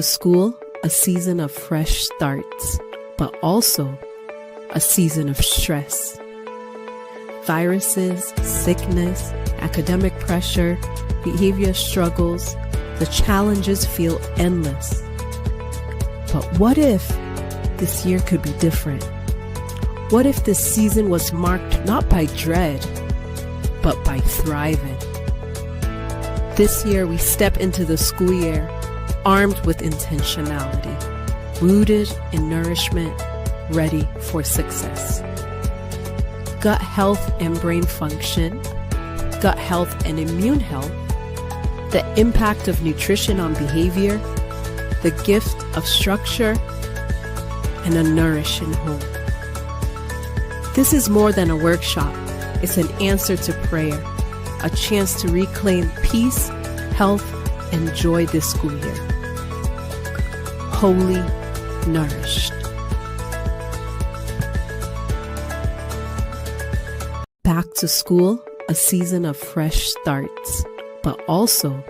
school, a season of fresh starts, but also a season of stress. Viruses, sickness, academic pressure, behavior struggles, the challenges feel endless. But what if this year could be different? What if this season was marked not by dread, but by thriving? This year we step into the school year armed with intentionality, rooted in nourishment, ready for success. Gut health and brain function, gut health and immune health, the impact of nutrition on behavior, the gift of structure, and a nourishing home. This is more than a workshop. It's an answer to prayer, a chance to reclaim peace, health, and joy this school year. Wholly nourished. Back to school, a season of fresh starts, but also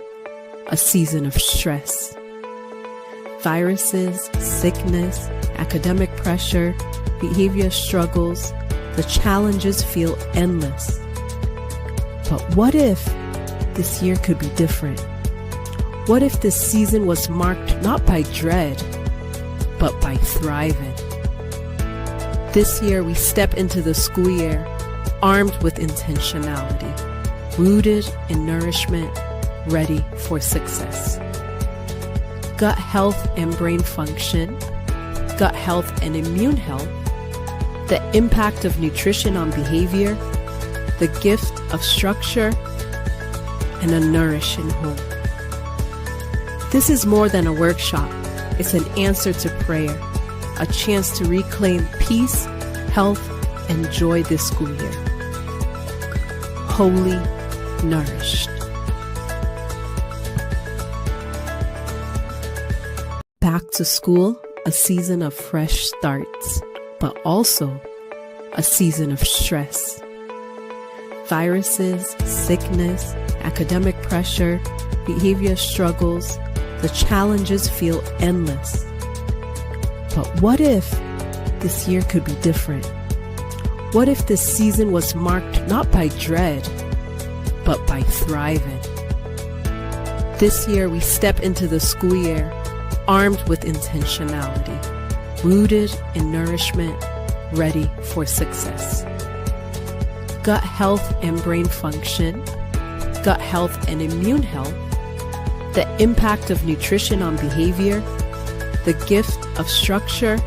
a season of stress. Viruses, sickness, academic pressure, behavior struggles, the challenges feel endless. But what if this year could be different? What if this season was marked not by dread, but by thriving? This year we step into the school year armed with intentionality, rooted in nourishment, ready for success. Gut health and brain function, gut health and immune health, the impact of nutrition on behavior, the gift of structure, and a nourishing home. This is more than a workshop. It's an answer to prayer, a chance to reclaim peace, health, and joy this school year. Wholly nourished. Back to school, a season of fresh starts, but also a season of stress. Viruses, sickness, academic pressure, behavior struggles, the challenges feel endless. But what if this year could be different? What if this season was marked not by dread, but by thriving? This year we step into the school year armed with intentionality, rooted in nourishment, ready for success. Gut health and brain function, gut health and immune health, the impact of nutrition on behavior, the gift of structure,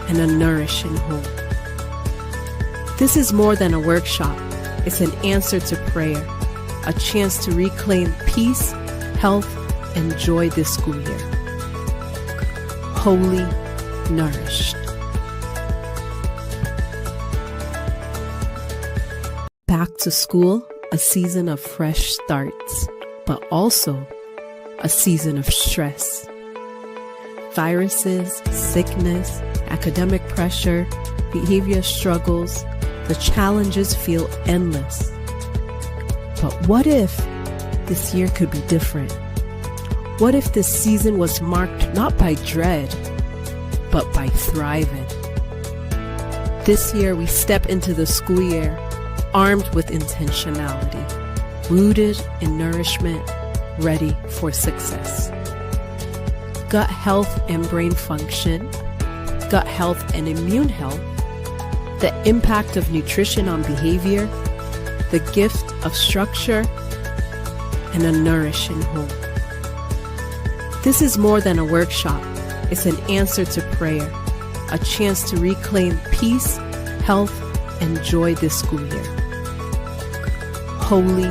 and a nourishing home. This is more than a workshop. It's an answer to prayer, a chance to reclaim peace, health, and joy this school year. Wholly nourished. Back to school, a season of fresh starts, but also a season of stress. Viruses, sickness, academic pressure, behavior struggles, the challenges feel endless. But what if this year could be different? What if this season was marked not by dread, but by thriving? This year we step into the school year armed with intentionality, rooted in nourishment, ready for success. Gut health and brain function, gut health and immune health, the impact of nutrition on behavior, the gift of structure, and a nourishing home. This is more than a workshop. It's an answer to prayer, a chance to reclaim peace, health, and joy this school year. Wholly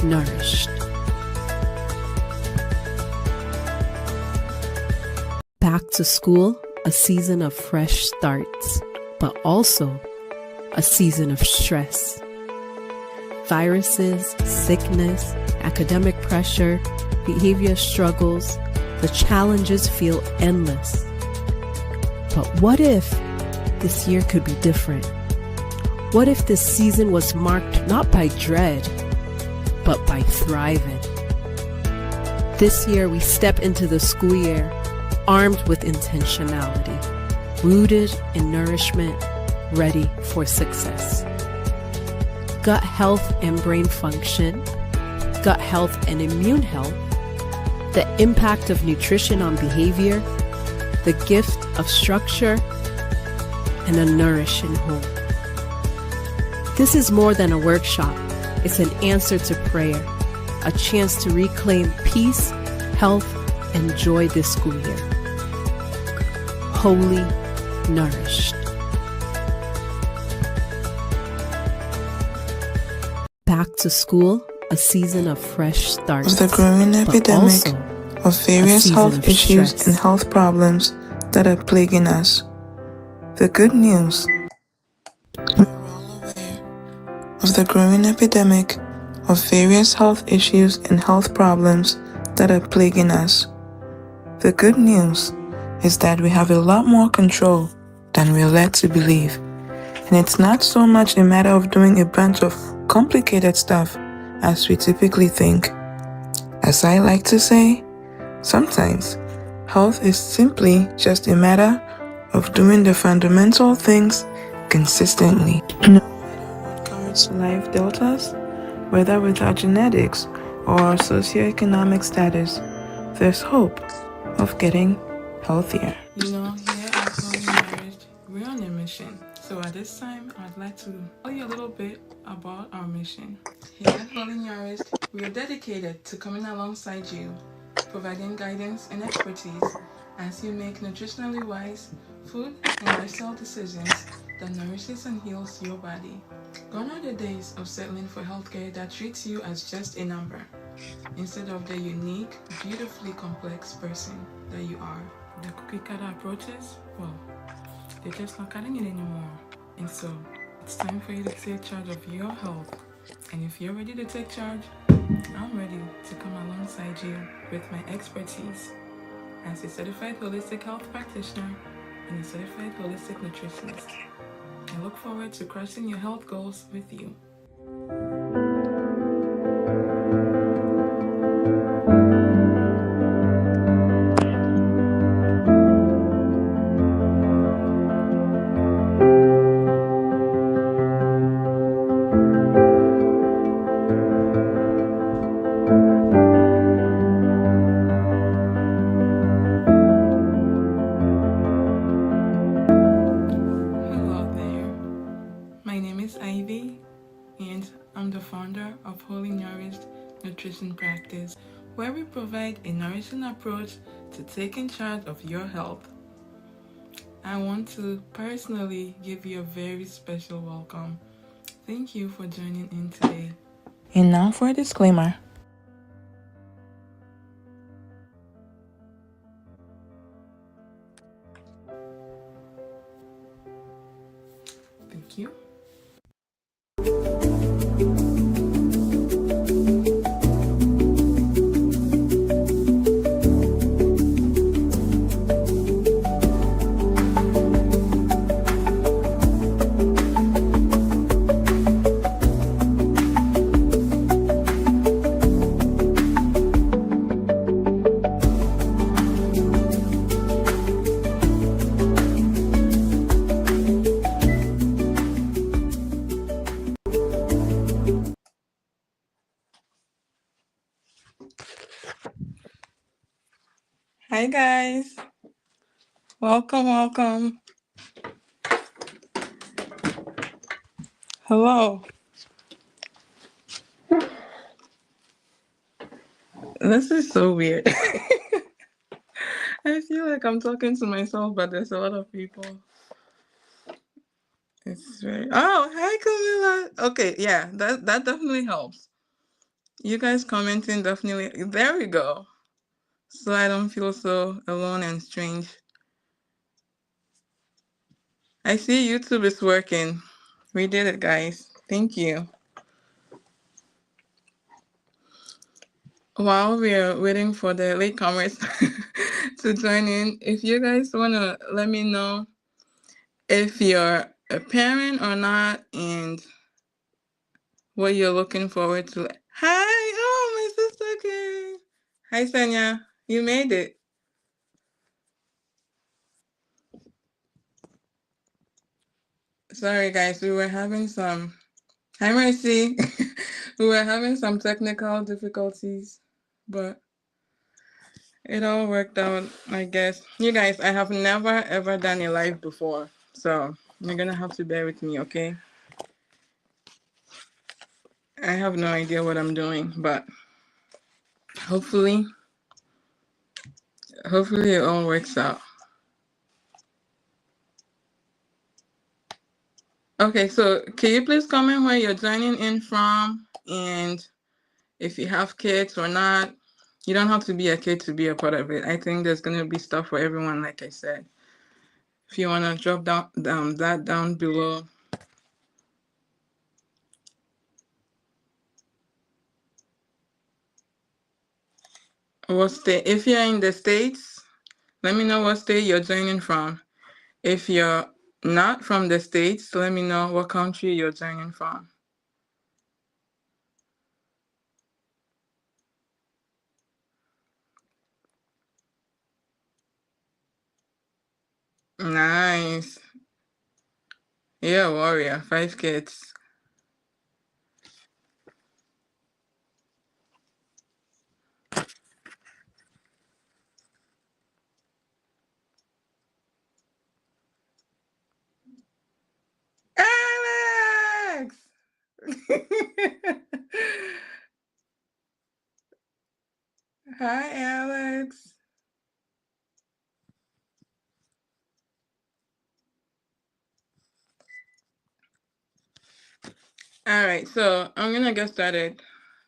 nourished. Back to school, a season of fresh starts, but also a season of stress. Viruses, sickness, academic pressure, behavior struggles, the challenges feel endless. But what if this year could be different? What if this season was marked not by dread, but by thriving? This year, we step into the school year armed with intentionality, rooted in nourishment, ready for success. Gut health and brain function, gut health and immune health, the impact of nutrition on behavior, the gift of structure, and a nourishing home. This is more than a workshop. It's an answer to prayer, a chance to reclaim peace, health, and joy this school year. Wholly nourished. Back to school, a season of fresh starts. Of the growing epidemic of various health issues and health problems that are plaguing us. The good news. We're all aware of the growing epidemic of various health issues and health problems that are plaguing us. The good news is that we have a lot more control than we're led to believe. And it's not so much a matter of doing a bunch of complicated stuff as we typically think. As I like to say, sometimes health is simply just a matter of doing the fundamental things consistently. No matter what cards life dealt us, whether with our genetics or our socioeconomic status, there's hope of getting healthier. You know, here at Holy Nourished, we're on a mission. So at this time, I'd like to tell you a little bit about our mission. Here at Holy Nourished, we are dedicated to coming alongside you, providing guidance and expertise as you make nutritionally wise food and lifestyle decisions that nourishes and heals your body. Gone are the days of settling for healthcare that treats you as just a number, instead of the unique, beautifully complex person that you are. The cookie cutter approaches, well, they're just not cutting it anymore. And so, it's time for you to take charge of your health. And if you're ready to take charge, I'm ready to come alongside you with my expertise as a certified holistic health practitioner and a certified holistic nutritionist. I look forward to crushing your health goals with you. Nutrition practice, where we provide a nourishing approach to taking charge of your health. I want to personally give you a very special welcome. Thank you for joining in today. And now for a disclaimer. Thank you. Hi guys, welcome. Hello. This is so weird. I feel like I'm talking to myself, but there's a lot of people. It's very... Oh, hi Camilla. Okay, yeah, that definitely helps. You guys commenting definitely... There we go. So I don't feel so alone and strange. I see YouTube is working. We did it, guys. Thank you. While we are waiting for the latecomers to join in, if you guys want to let me know if you're a parent or not and what you're looking forward to. Hi, oh, my sister Kay. Hi, Senya. You made it. Sorry, guys. We were having some... Hi, Mercy. We were having some technical difficulties, but it all worked out, I guess. You guys, I have never, ever done a live before, so you're going to have to bear with me, okay? I have no idea what I'm doing, but hopefully it all works out. Okay, so can you please comment where you're joining in from, and if you have kids or not. You don't have to be a kid to be a part of it. I think there's going to be stuff for everyone, like I said. If you want to drop that down below. What state? If you're in the States, let me know what state you're joining from. If you're not from the States, let me know what country you're joining from. Nice. Yeah, warrior. 5 kids. Alex! Hi, Alex. All right, so I'm going to get started.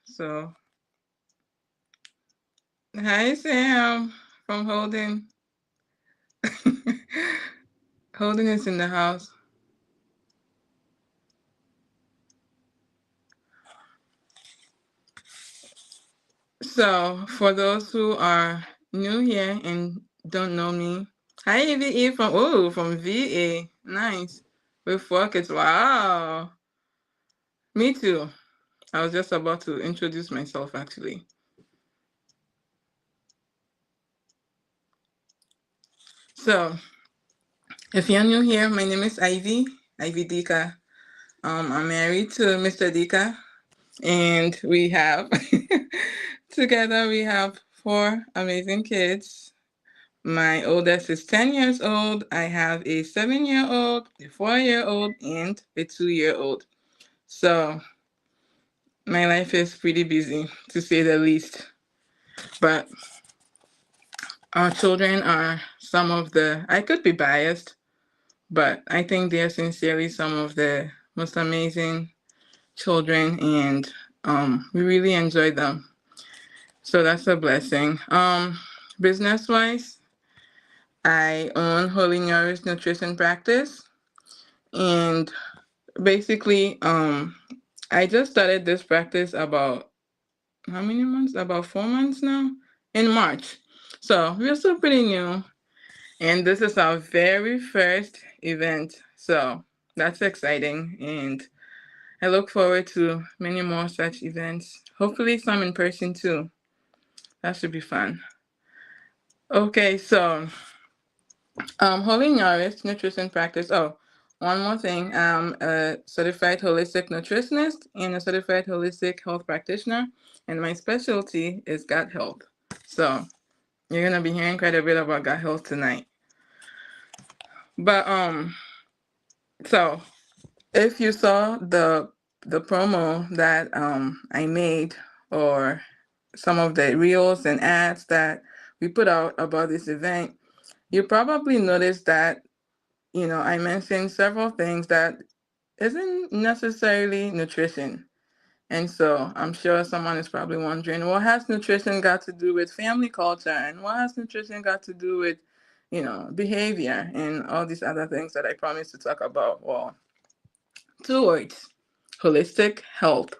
So, hi, Sam from Holden. Holden is in the house. So, for those who are new here and don't know me, hi, EVE from VA. Nice. With 4 kids. Wow. Me too. I was just about to introduce myself, actually. So, if you're new here, my name is Ivy Dika. I'm married to Mr. Dika, and we have, together, we have 4 amazing kids. My oldest is 10 years old. I have a 7-year-old, a 4-year-old, and a 2-year-old. So my life is pretty busy, to say the least. But our children are some of the, I could be biased, but I think they're sincerely some of the most amazing children, and we really enjoy them. So that's a blessing. Business-wise, I own Holy Nourished Nutrition Practice, and basically, I just started this practice about how many months? About 4 months now, in March. So we're still pretty new, and this is our very first event. So that's exciting, and I look forward to many more such events. Hopefully, some in person too. That should be fun. Okay, so Holy Nourished Nutrition Practice. Oh, one more thing. I'm a certified holistic nutritionist and a certified holistic health practitioner, and my specialty is gut health. So you're gonna be hearing quite a bit about gut health tonight. But so if you saw the promo that I made, or some of the reels and ads that we put out about this event, you probably noticed that I mentioned several things that isn't necessarily nutrition. And so I'm sure someone is probably wondering, what has nutrition got to do with family culture? And what has nutrition got to do with, behavior and all these other things that I promised to talk about? Well, 2 words: holistic health.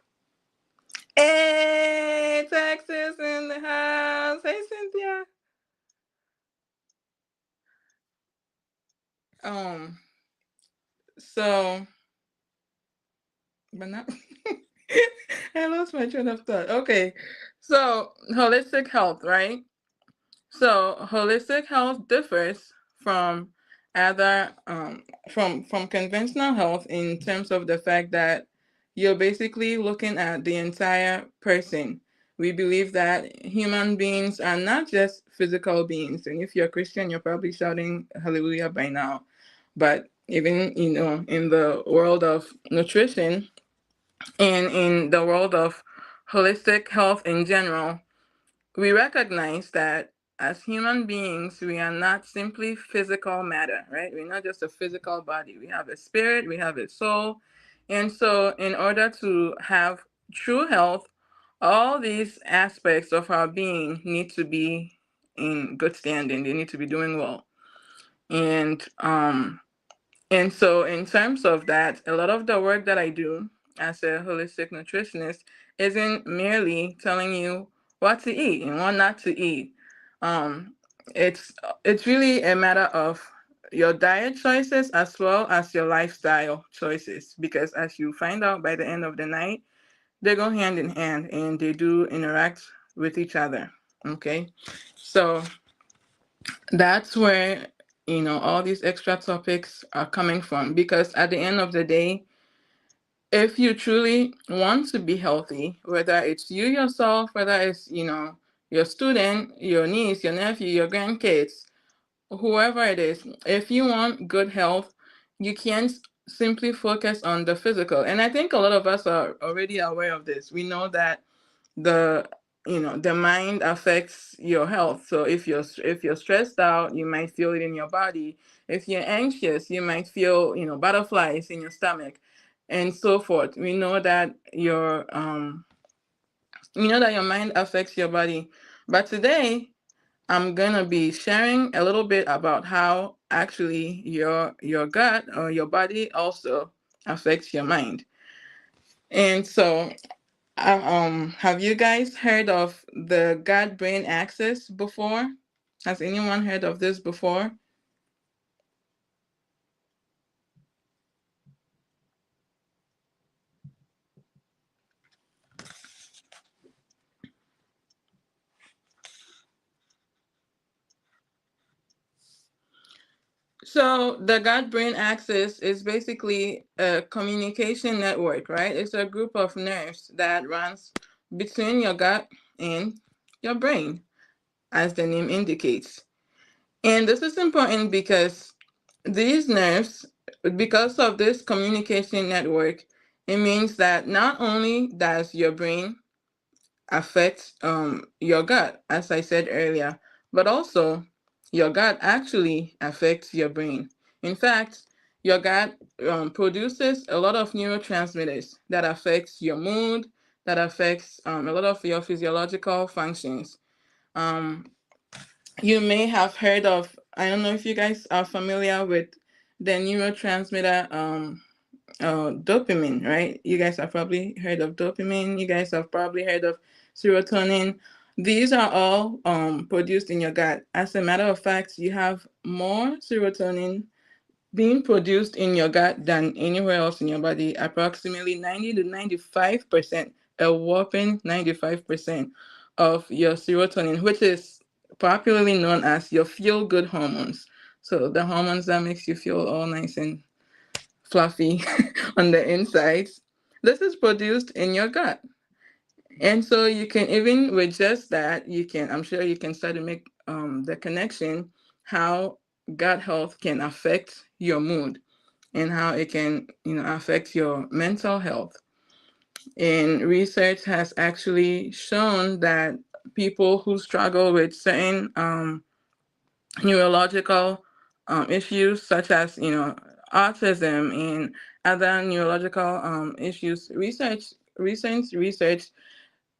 Hey, Texas in the house. Hey, Cynthia. Um, so, but not. I lost my train of thought. Okay. So, holistic health, right? So holistic health differs from other from conventional health in terms of the fact that you're basically looking at the entire person. We believe that human beings are not just physical beings, and if you're Christian, you're probably shouting hallelujah by now. But even in the world of nutrition and in the world of holistic health in general, we recognize that as human beings, we are not simply physical matter, right? We're not just a physical body. We have a spirit, we have a soul. And so, in order to have true health, all these aspects of our being need to be in good standing, they need to be doing well. And and so, in terms of that, a lot of the work that I do as a holistic nutritionist isn't merely telling you what to eat and what not to eat. Um, it's really a matter of your diet choices as well as your lifestyle choices, because as you find out by the end of the night, they go hand in hand and they do interact with each other. Okay, so that's where all these extra topics are coming from, because at the end of the day, if you truly want to be healthy, whether it's you yourself, whether it's your student, your niece, your nephew, your grandkids, whoever it is, if you want good health, you can't simply focus on the physical. And I think a lot of us are already aware of this. We know that the the mind affects your health. So if you're stressed out, you might feel it in your body. If you're anxious, you might feel butterflies in your stomach and so forth. We know that your mind affects your body. But today I'm gonna be sharing a little bit about how actually your gut or your body also affects your mind. And so have you guys heard of the gut brain axis before? Has anyone heard of this before? So the gut brain axis is basically a communication network, right? It's a group of nerves that runs between your gut and your brain, as the name indicates. And this is important because these nerves, because of this communication network, it means that not only does your brain affect your gut, as I said earlier, but also your gut actually affects your brain. In fact, your gut produces a lot of neurotransmitters that affects your mood, that affects a lot of your physiological functions. Um, you may have heard of, I don't know if you guys are familiar with the neurotransmitter dopamine, right? You guys have probably heard of dopamine. You guys have probably heard of serotonin. These are all produced in your gut. As a matter of fact, you have more serotonin being produced in your gut than anywhere else in your body. Approximately 90 to 95%, a whopping 95% of your serotonin, which is popularly known as your feel good hormones. So the hormones that makes you feel all nice and fluffy on the insides. This is produced in your gut. And so you can, even with just that, I'm sure you can start to make the connection how gut health can affect your mood and how it can, affect your mental health. And research has actually shown that people who struggle with certain neurological issues such as autism and other neurological issues, recent research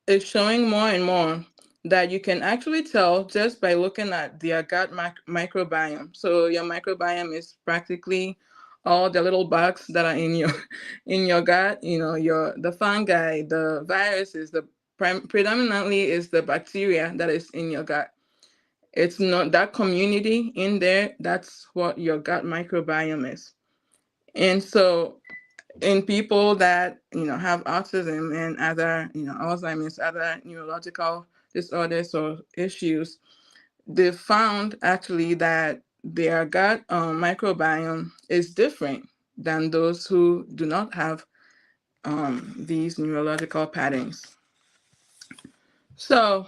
is showing more and more that you can actually tell just by looking at their gut microbiome. So your microbiome is practically all the little bugs that are in your in your gut. The fungi, the viruses, the predominantly is the bacteria that is in your gut. It's not that community in there. That's what your gut microbiome is. And so in people that have autism and other Alzheimer's, other neurological disorders or issues, they found actually that their gut microbiome is different than those who do not have these neurological patterns. So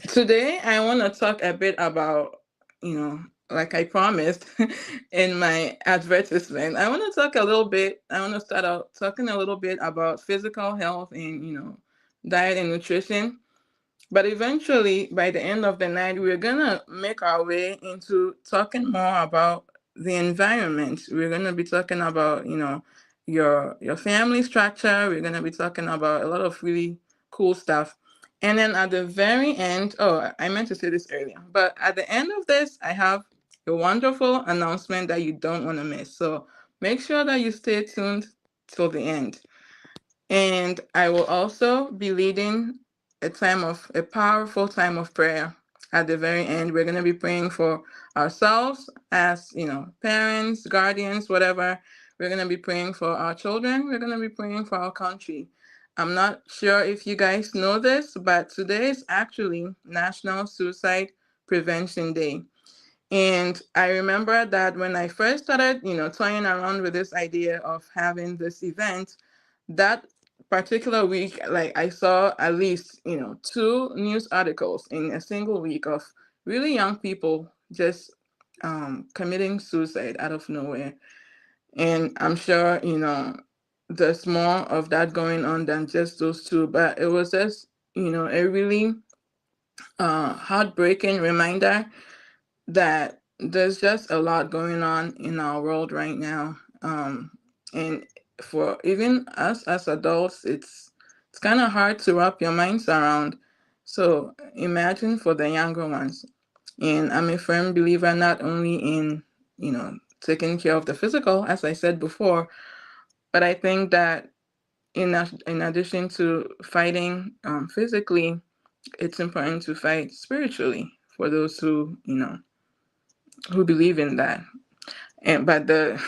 today I want to talk a bit about, like I promised in my advertisement, I want to talk a little bit. I want to start out talking a little bit about physical health and, diet and nutrition. But eventually, by the end of the night, we're going to make our way into talking more about the environment. We're going to be talking about, your family structure. We're going to be talking about a lot of really cool stuff. And then at the very end, oh, I meant to say this earlier, but at the end of this, I have a wonderful announcement that you don't want to miss. So make sure that you stay tuned till the end. And I will also be leading a powerful time of prayer at the very end. We're going to be praying for ourselves as, parents, guardians, whatever. We're going to be praying for our children. We're going to be praying for our country. I'm not sure if you guys know this, but today is actually National Suicide Prevention Day. And I remember that when I first started, toying around with this idea of having this event, that particular week, like I saw at least, two news articles in a single week of really young people just committing suicide out of nowhere. And I'm sure, there's more of that going on than just those two, but it was just, a really heartbreaking reminder that there's just a lot going on in our world right now. And for even us as adults, it's kind of hard to wrap your minds around. So imagine for the younger ones. And I'm a firm believer not only in, taking care of the physical, as I said before, but I think that in addition to fighting physically, it's important to fight spiritually for those who believe in that. And but the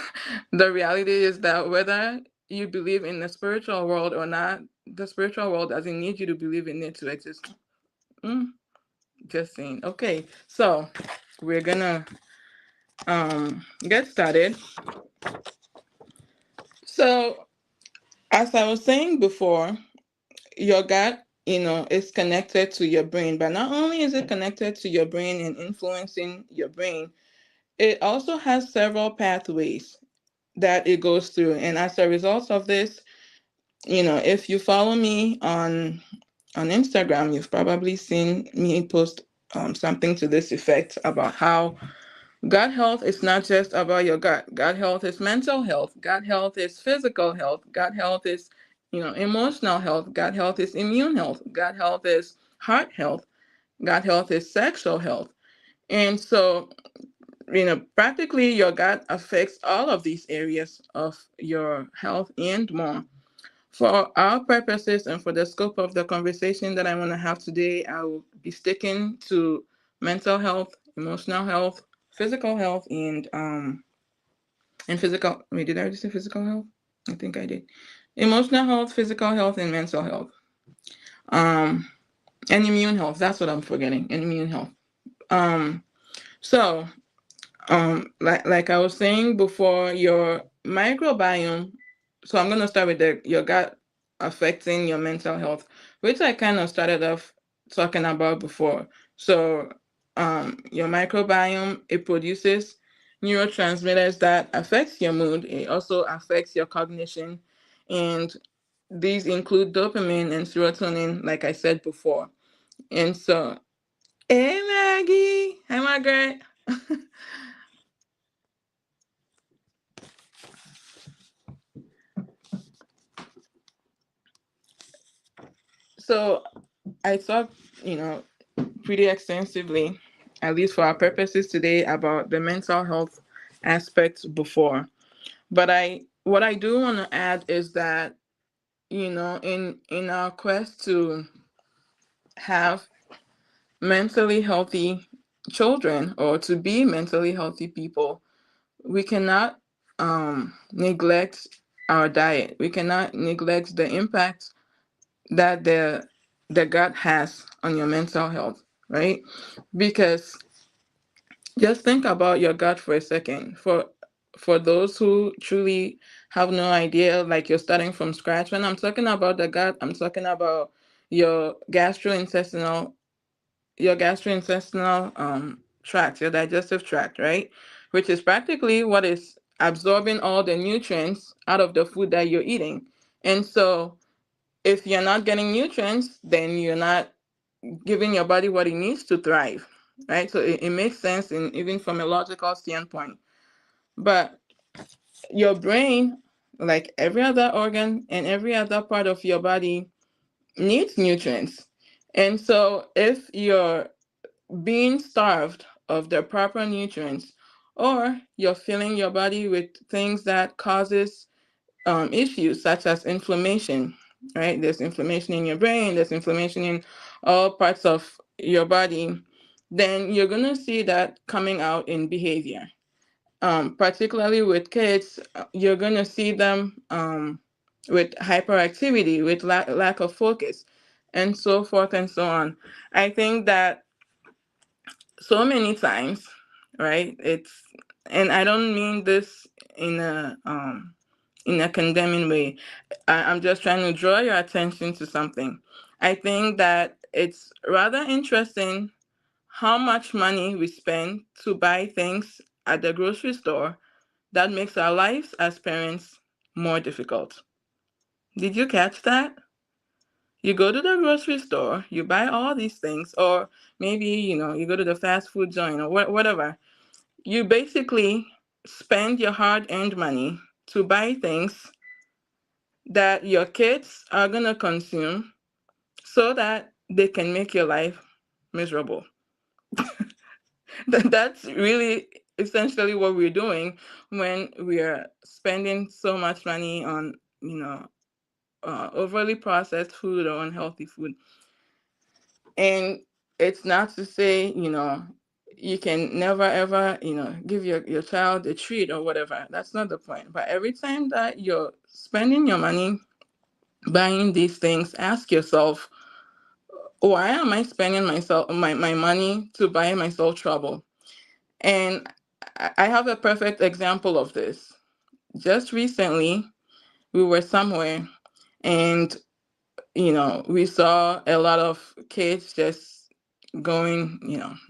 reality is that whether you believe in the spiritual world or not, the spiritual world doesn't need you to believe in it to exist. Mm, just saying. Okay, so we're gonna get started. So as I was saying before, your gut, is connected to your brain, but not only is it connected to your brain and influencing your brain, it also has several pathways that it goes through. And as a result of this, if you follow me on Instagram, you've probably seen me post something to this effect about how gut health is not just about your gut. Gut health is mental health. Gut health is physical health. Gut health is, emotional health. Gut health is immune health. Gut health is heart health. Gut health is sexual health. And so, practically your gut affects all of these areas of your health and more. For our purposes and for the scope of the conversation that I want to have today, I will be sticking to mental health, emotional health, physical health, and physical. Wait, did I just say physical health? I think I did. Emotional health, physical health, and mental health. Um, and immune health. That's what I'm forgetting. And immune health. Um, so like I was saying before, your microbiome. So I'm gonna start with your gut affecting your mental health, which I kind of started off talking about before. So your microbiome, it produces neurotransmitters that affects your mood. It also affects your cognition, and these include dopamine and serotonin, like I said before. And so, hey Maggie, hi Margaret. So I talked, pretty extensively, at least for our purposes today, about the mental health aspect before. But what I do want to add is that, in our quest to have mentally healthy children or to be mentally healthy people, we cannot neglect our diet. We cannot neglect the impact that the gut has on your mental health, right? Because just think about your gut for a second. For those who truly have no idea, like you're starting from scratch. When I'm talking about the gut, I'm talking about your gastrointestinal tract, your digestive tract, right? Which is practically what is absorbing all the nutrients out of the food that you're eating. And so if you're not getting nutrients, then you're not giving your body what it needs to thrive, right? So it makes sense in even from a logical standpoint. But your brain, like every other organ and every other part of your body, needs nutrients. And so if you're being starved of the proper nutrients, or you're filling your body with things that causes issues such as inflammation, right? There's inflammation in your brain, there's inflammation in all parts of your body, then you're going to see that coming out in behavior. Particularly with kids, you're going to see them with hyperactivity, with lack of focus, and so forth and so on. I think that so many times, right? And I don't mean this in a condemning way. I'm just trying to draw your attention to something. I think that it's rather interesting how much money we spend to buy things at the grocery store that makes our lives as parents more difficult. Did you catch that? You go to the grocery store, you buy all these things, or maybe, you go to the fast food joint or whatever. You basically spend your hard-earned money to buy things that your kids are going to consume so that they can make your life miserable. That's really essentially what we're doing when we are spending so much money on, overly processed food or unhealthy food. And it's not to say, you can never ever, give your child a treat or whatever. That's not the point. But every time that you're spending your money buying these things, ask yourself, why am I spending my money to buy myself trouble? And I have a perfect example of this. Just recently, we were somewhere and, we saw a lot of kids just going,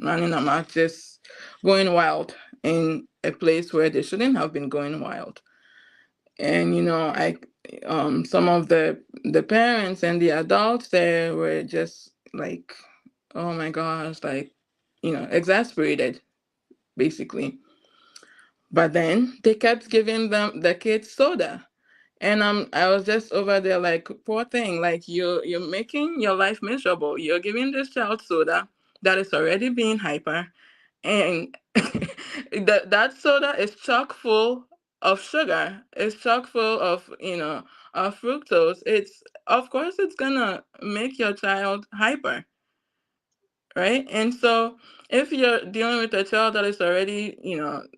running amok, just going wild in a place where they shouldn't have been going wild. And, some of the parents and the adults there were just like, oh my gosh, like, exasperated, basically. But then they kept giving them the kids soda. And I was just over there like, poor thing, like you're making your life miserable. You're giving this child soda that is already being hyper, and that soda is chock full of sugar. It's chock full of, of fructose. It's of course it's gonna make your child hyper, right? And so if you're dealing with a child that is already,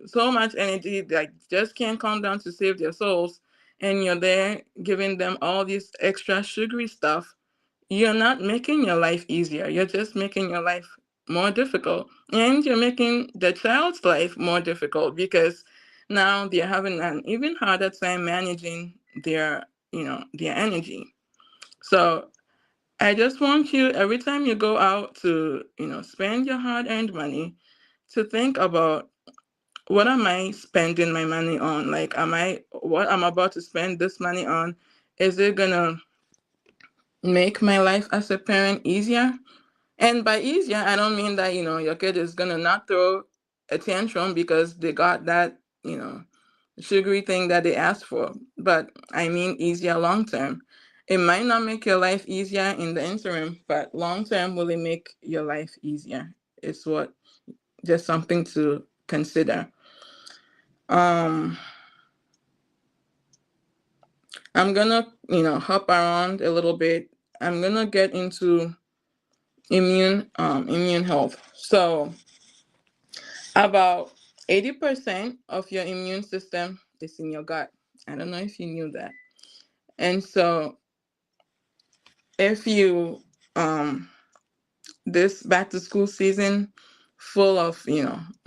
so much energy that just can't calm down to save their souls, and you're there giving them all this extra sugary stuff, you're not making your life easier. You're just making your life more difficult. And you're making the child's life more difficult because now they're having an even harder time managing their energy. So I just want you, every time you go out to, spend your hard-earned money, to think about, what am I spending my money on? Like, what I'm about to spend this money on, is it gonna make my life as a parent easier? And by easier, I don't mean that, your kid is gonna not throw a tantrum because they got that, sugary thing that they asked for. But I mean easier long term. It might not make your life easier in the interim, but long term, will it make your life easier? It's what just something to consider. Um, I'm gonna, hop around a little bit. I'm gonna get into immune health. So about 80% of your immune system is in your gut. I don't know if you knew that. And so if you this back to school season full of,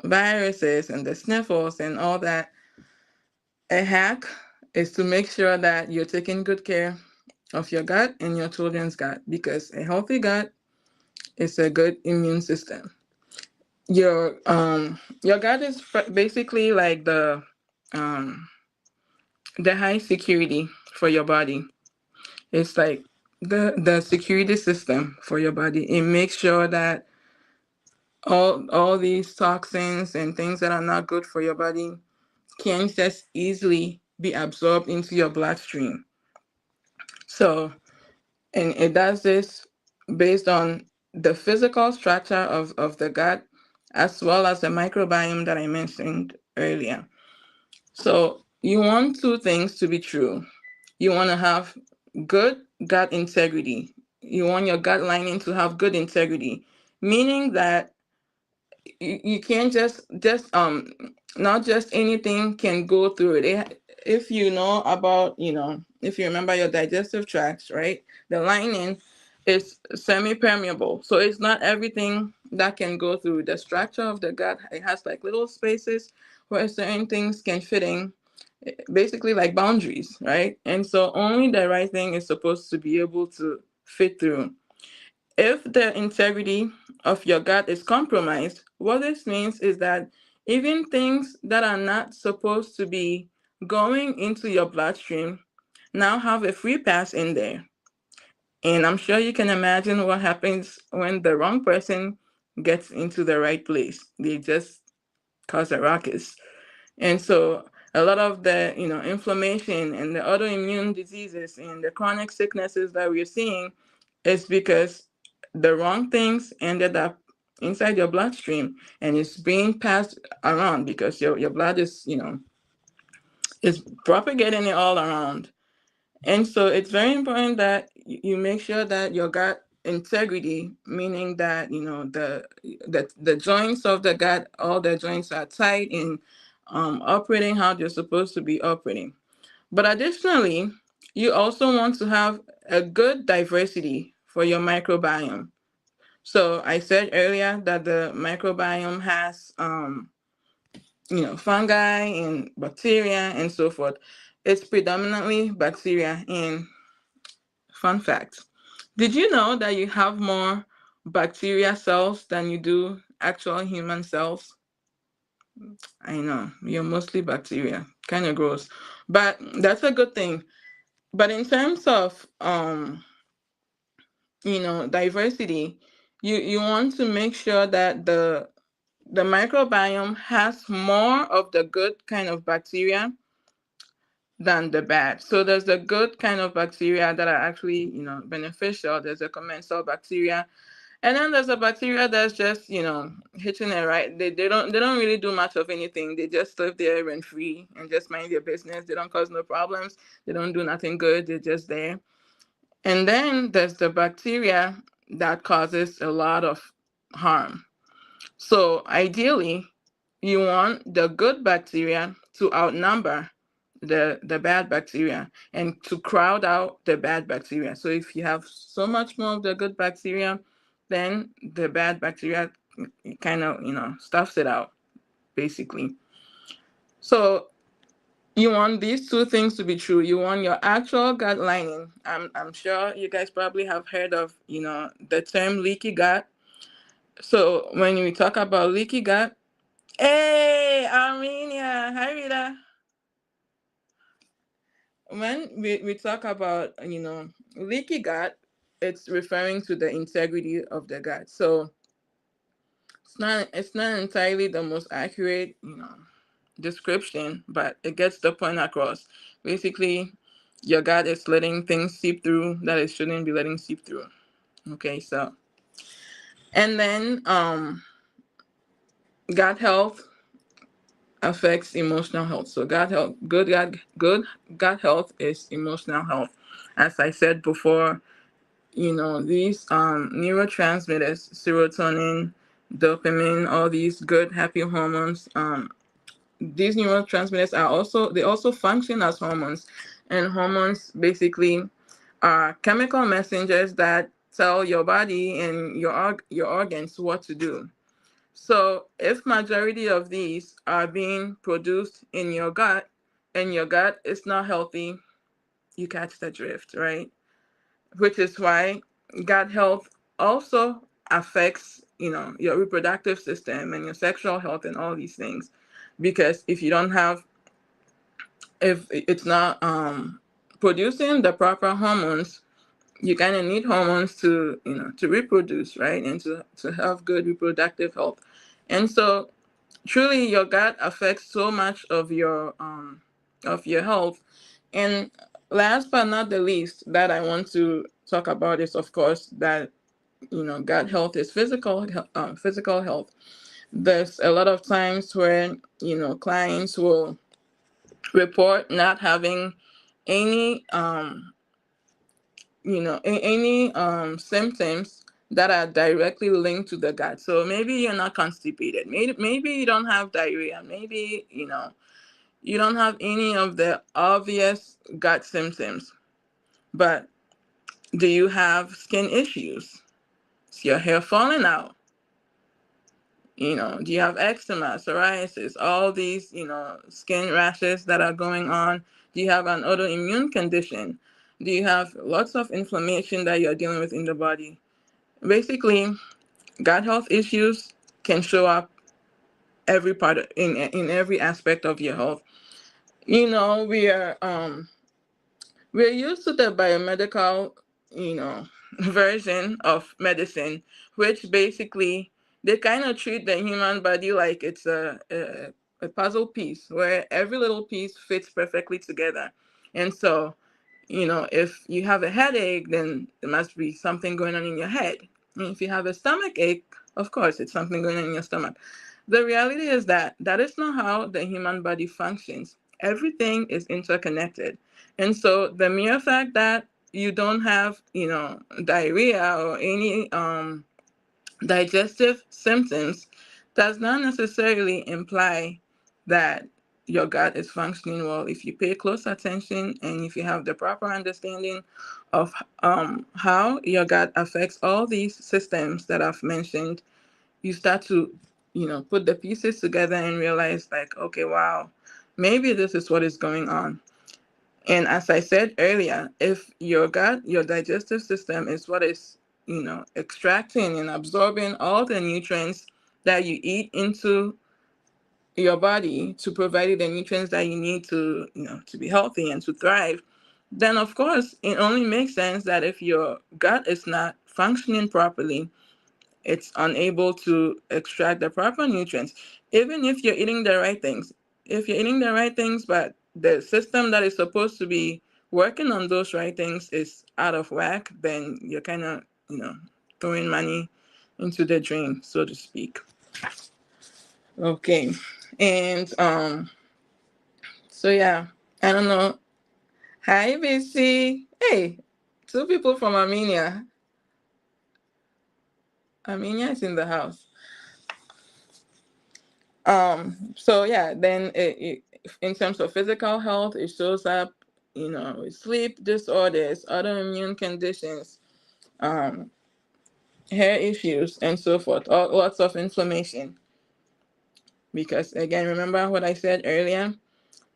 viruses and the sniffles and all that, a hack is to make sure that you're taking good care of your gut and your children's gut, because a healthy gut is a good immune system. Your gut is basically like um the high security for your body. It's like the security system for your body. It makes sure that all these toxins and things that are not good for your body can just easily be absorbed into your bloodstream. So, and it does this based on the physical structure of the gut as well as the microbiome that I mentioned earlier. So you want two things to be true. You want to have good gut integrity. You want your gut lining to have good integrity, meaning that you can't just not just anything can go through it. If you know about, if you remember your digestive tracts, right, the lining is semi-permeable, so it's not everything that can go through. The structure of the gut, it has like little spaces where certain things can fit in, basically like boundaries, right? And so only the right thing is supposed to be able to fit through. If the integrity of your gut is compromised, what this means is that even things that are not supposed to be going into your bloodstream now have a free pass in there. And I'm sure you can imagine what happens when the wrong person gets into the right place. They just cause a ruckus. And so a lot of the, inflammation and the autoimmune diseases and the chronic sicknesses that we're seeing is because the wrong things ended up inside your bloodstream, and it's being passed around because your blood is propagating it all around. And so it's very important that you make sure that your gut integrity, meaning that the joints of the gut, all the joints are tight and operating how they're supposed to be operating. But additionally, you also want to have a good diversity for your microbiome. So I said earlier that the microbiome has fungi and bacteria and so forth. It's predominantly bacteria. And fun fact, did you know that you have more bacteria cells than you do actual human cells? I know, you're mostly bacteria. Kind of gross. But that's a good thing. But in terms of diversity, you want to make sure that the microbiome has more of the good kind of bacteria than the bad. So there's the good kind of bacteria that are actually, beneficial. There's a commensal bacteria. And then there's a bacteria that's just, hitching it right. They don't really do much of anything. They just live there rent free and just mind their business. They don't cause no problems. They don't do nothing good. They're just there. And then there's the bacteria that causes a lot of harm. So ideally, you want the good bacteria to outnumber the bad bacteria and to crowd out the bad bacteria. So if you have so much more of the good bacteria, then the bad bacteria kind of, stuffs it out, basically. So you want these two things to be true. You want your actual gut lining. I'm sure you guys probably have heard of, the term leaky gut. So when we talk about leaky gut, hey, Armenia, hi Rita. When we talk about, leaky gut, it's referring to the integrity of the gut. So it's not entirely the most accurate, description, but it gets the point across. Basically, your gut is letting things seep through that it shouldn't be letting seep through. Okay, so and then gut health affects emotional health. So gut health, good gut health is emotional health. As I said before, these neurotransmitters, serotonin, dopamine, all these good happy hormones, these neurotransmitters also function as hormones, and hormones basically are chemical messengers that tell your body and your organs what to do. So if majority of these are being produced in your gut, and your gut is not healthy, you catch the drift, right? Which is why gut health also affects, your reproductive system and your sexual health and all these things. Because if it's not producing the proper hormones, you kind of need hormones to reproduce, right? And to have good reproductive health. And so truly your gut affects so much of your health. And last but not the least that I want to talk about is, of course, that gut health is physical health. There's a lot of times where clients will report not having any any symptoms that are directly linked to the gut. So maybe you're not constipated, maybe you don't have diarrhea, maybe you don't have any of the obvious gut symptoms, but do you have skin issues? Is your hair falling out? Do you have eczema, psoriasis, all these, skin rashes that are going on? Do you have an autoimmune condition? Do you have lots of inflammation that you're dealing with in the body? Basically, gut health issues can show up in every aspect of your health. We're used to the biomedical, version of medicine, which basically they kind of treat the human body like it's a puzzle piece where every little piece fits perfectly together. And so, if you have a headache, then there must be something going on in your head. And if you have a stomach ache, of course, it's something going on in your stomach. The reality is that that is not how the human body functions. Everything is interconnected. And so the mere fact that you don't have, diarrhea or any digestive symptoms does not necessarily imply that your gut is functioning well. If you pay close attention and if you have the proper understanding of how your gut affects all these systems that I've mentioned, you start to, put the pieces together and realize, like, okay, wow, maybe this is what is going on. And as I said earlier, if your gut, your digestive system is what is, extracting and absorbing all the nutrients that you eat into your body to provide you the nutrients that you need to, to be healthy and to thrive, then of course it only makes sense that if your gut is not functioning properly, it's unable to extract the proper nutrients. Even if you're eating the right things, but the system that is supposed to be working on those right things is out of whack, then you're kind of, throwing money into the drain, so to speak. Okay. And so yeah, I don't know. Hi, BC. Hey, two people from Armenia. Armenia is in the house. So yeah, then in terms of physical health, it shows up, with sleep disorders, autoimmune conditions, um, hair issues, and so forth. Lots of inflammation. Because again, remember what I said earlier?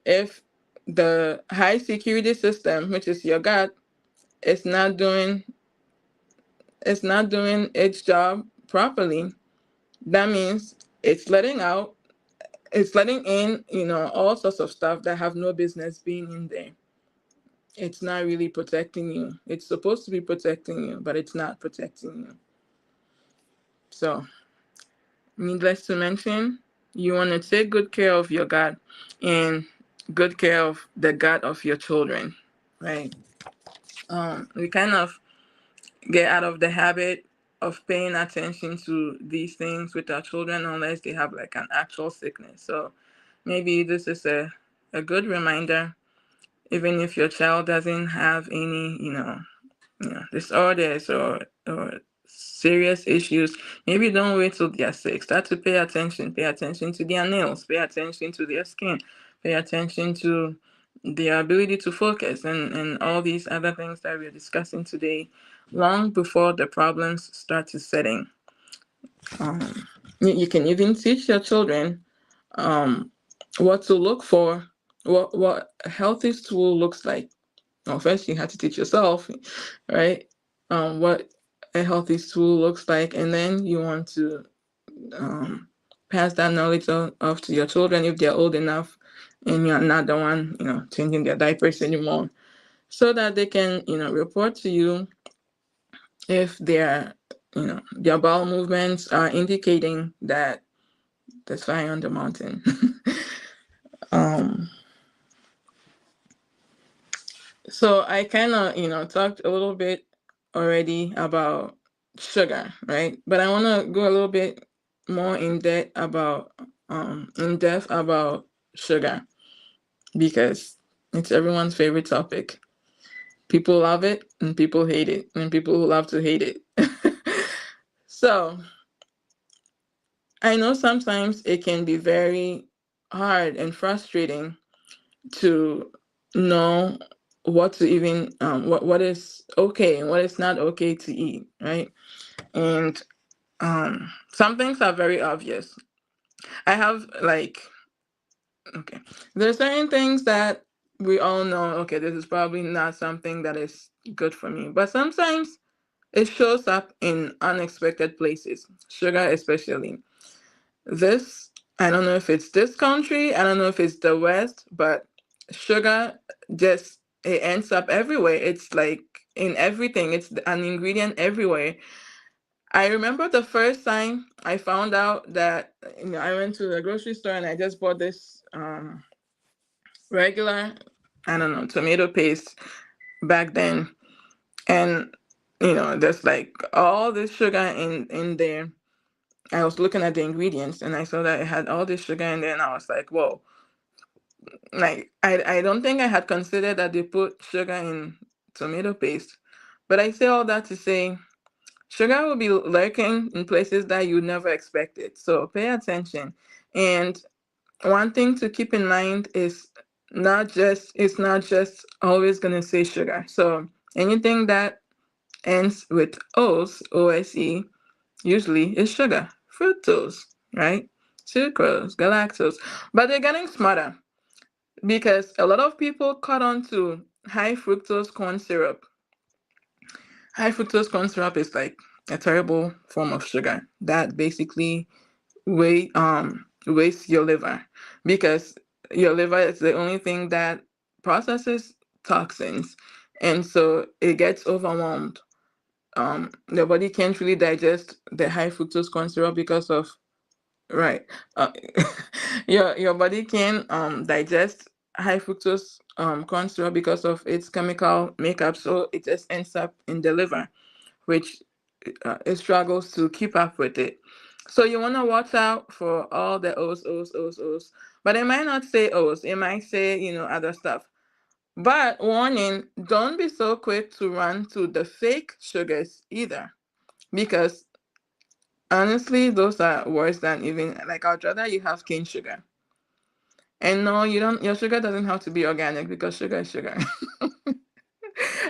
If the high security system, which is your gut, is not doing its job properly, that means it's letting in, all sorts of stuff that have no business being in there. It's not really protecting you. It's supposed to be protecting you, but it's not protecting you. So, needless to mention, you want to take good care of your gut and good care of the gut of your children, right? We kind of get out of the habit of paying attention to these things with our children unless they have like an actual sickness. So maybe this is a good reminder, even if your child doesn't have any, disorders or serious issues, maybe don't wait till they're sick. Start to pay attention. Pay attention to their nails. Pay attention to their skin. Pay attention to their ability to focus and all these other things that we're discussing today, long before the problems start to set in. You can even teach your children what to look for, what a healthy stool looks like. Well, first you have to teach yourself, right? What a healthy stool looks like, and then you want to pass that knowledge off to your children if they're old enough, and you're not the one, changing their diapers anymore, so that they can, report to you if their bowel movements are indicating that there's fire on the mountain. um, So I kind of, talked a little bit already about sugar, right? But I want to go a little bit more in depth about sugar, because it's everyone's favorite topic. People love it and people hate it, and people who love to hate it. So I know sometimes it can be very hard and frustrating to know what to even what is okay and what is not okay to eat, right? And some things are very obvious. I have like, okay, there's certain things that we all know, okay, this is probably not something that is good for me, but sometimes it shows up in unexpected places, sugar especially. This, I don't know if it's this country, I don't know if it's the West, but sugar just, it ends up everywhere. It's like in everything, it's an ingredient everywhere. I remember the first time I found out that, I went to the grocery store and I just bought this regular, I don't know, tomato paste back then. And, there's like all this sugar in there. I was looking at the ingredients and I saw that it had all this sugar in there, and I was like, whoa. Like, I don't think I had considered that they put sugar in tomato paste. But I say all that to say sugar will be lurking in places that you never expected. So pay attention. And one thing to keep in mind is it's not just always gonna say sugar. So anything that ends with OSE usually is sugar. Fructose, right? Sucrose, galactose. But they're getting smarter, because a lot of people caught on to high fructose corn syrup. High fructose corn syrup is like a terrible form of sugar that basically wastes your liver, because your liver is the only thing that processes toxins, and so it gets overwhelmed. The body can't really digest the high fructose corn syrup because of, right. Uh, your body can digest high fructose corn syrup because of its chemical makeup, so it just ends up in the liver, which it struggles to keep up with it. So you want to watch out for all the O's, but it might not say O's. It might say, other stuff. But warning, don't be so quick to run to the fake sugars either, because honestly, those are worse than even, like, I'd rather you have cane sugar. And no, you don't, your sugar doesn't have to be organic, because sugar is sugar.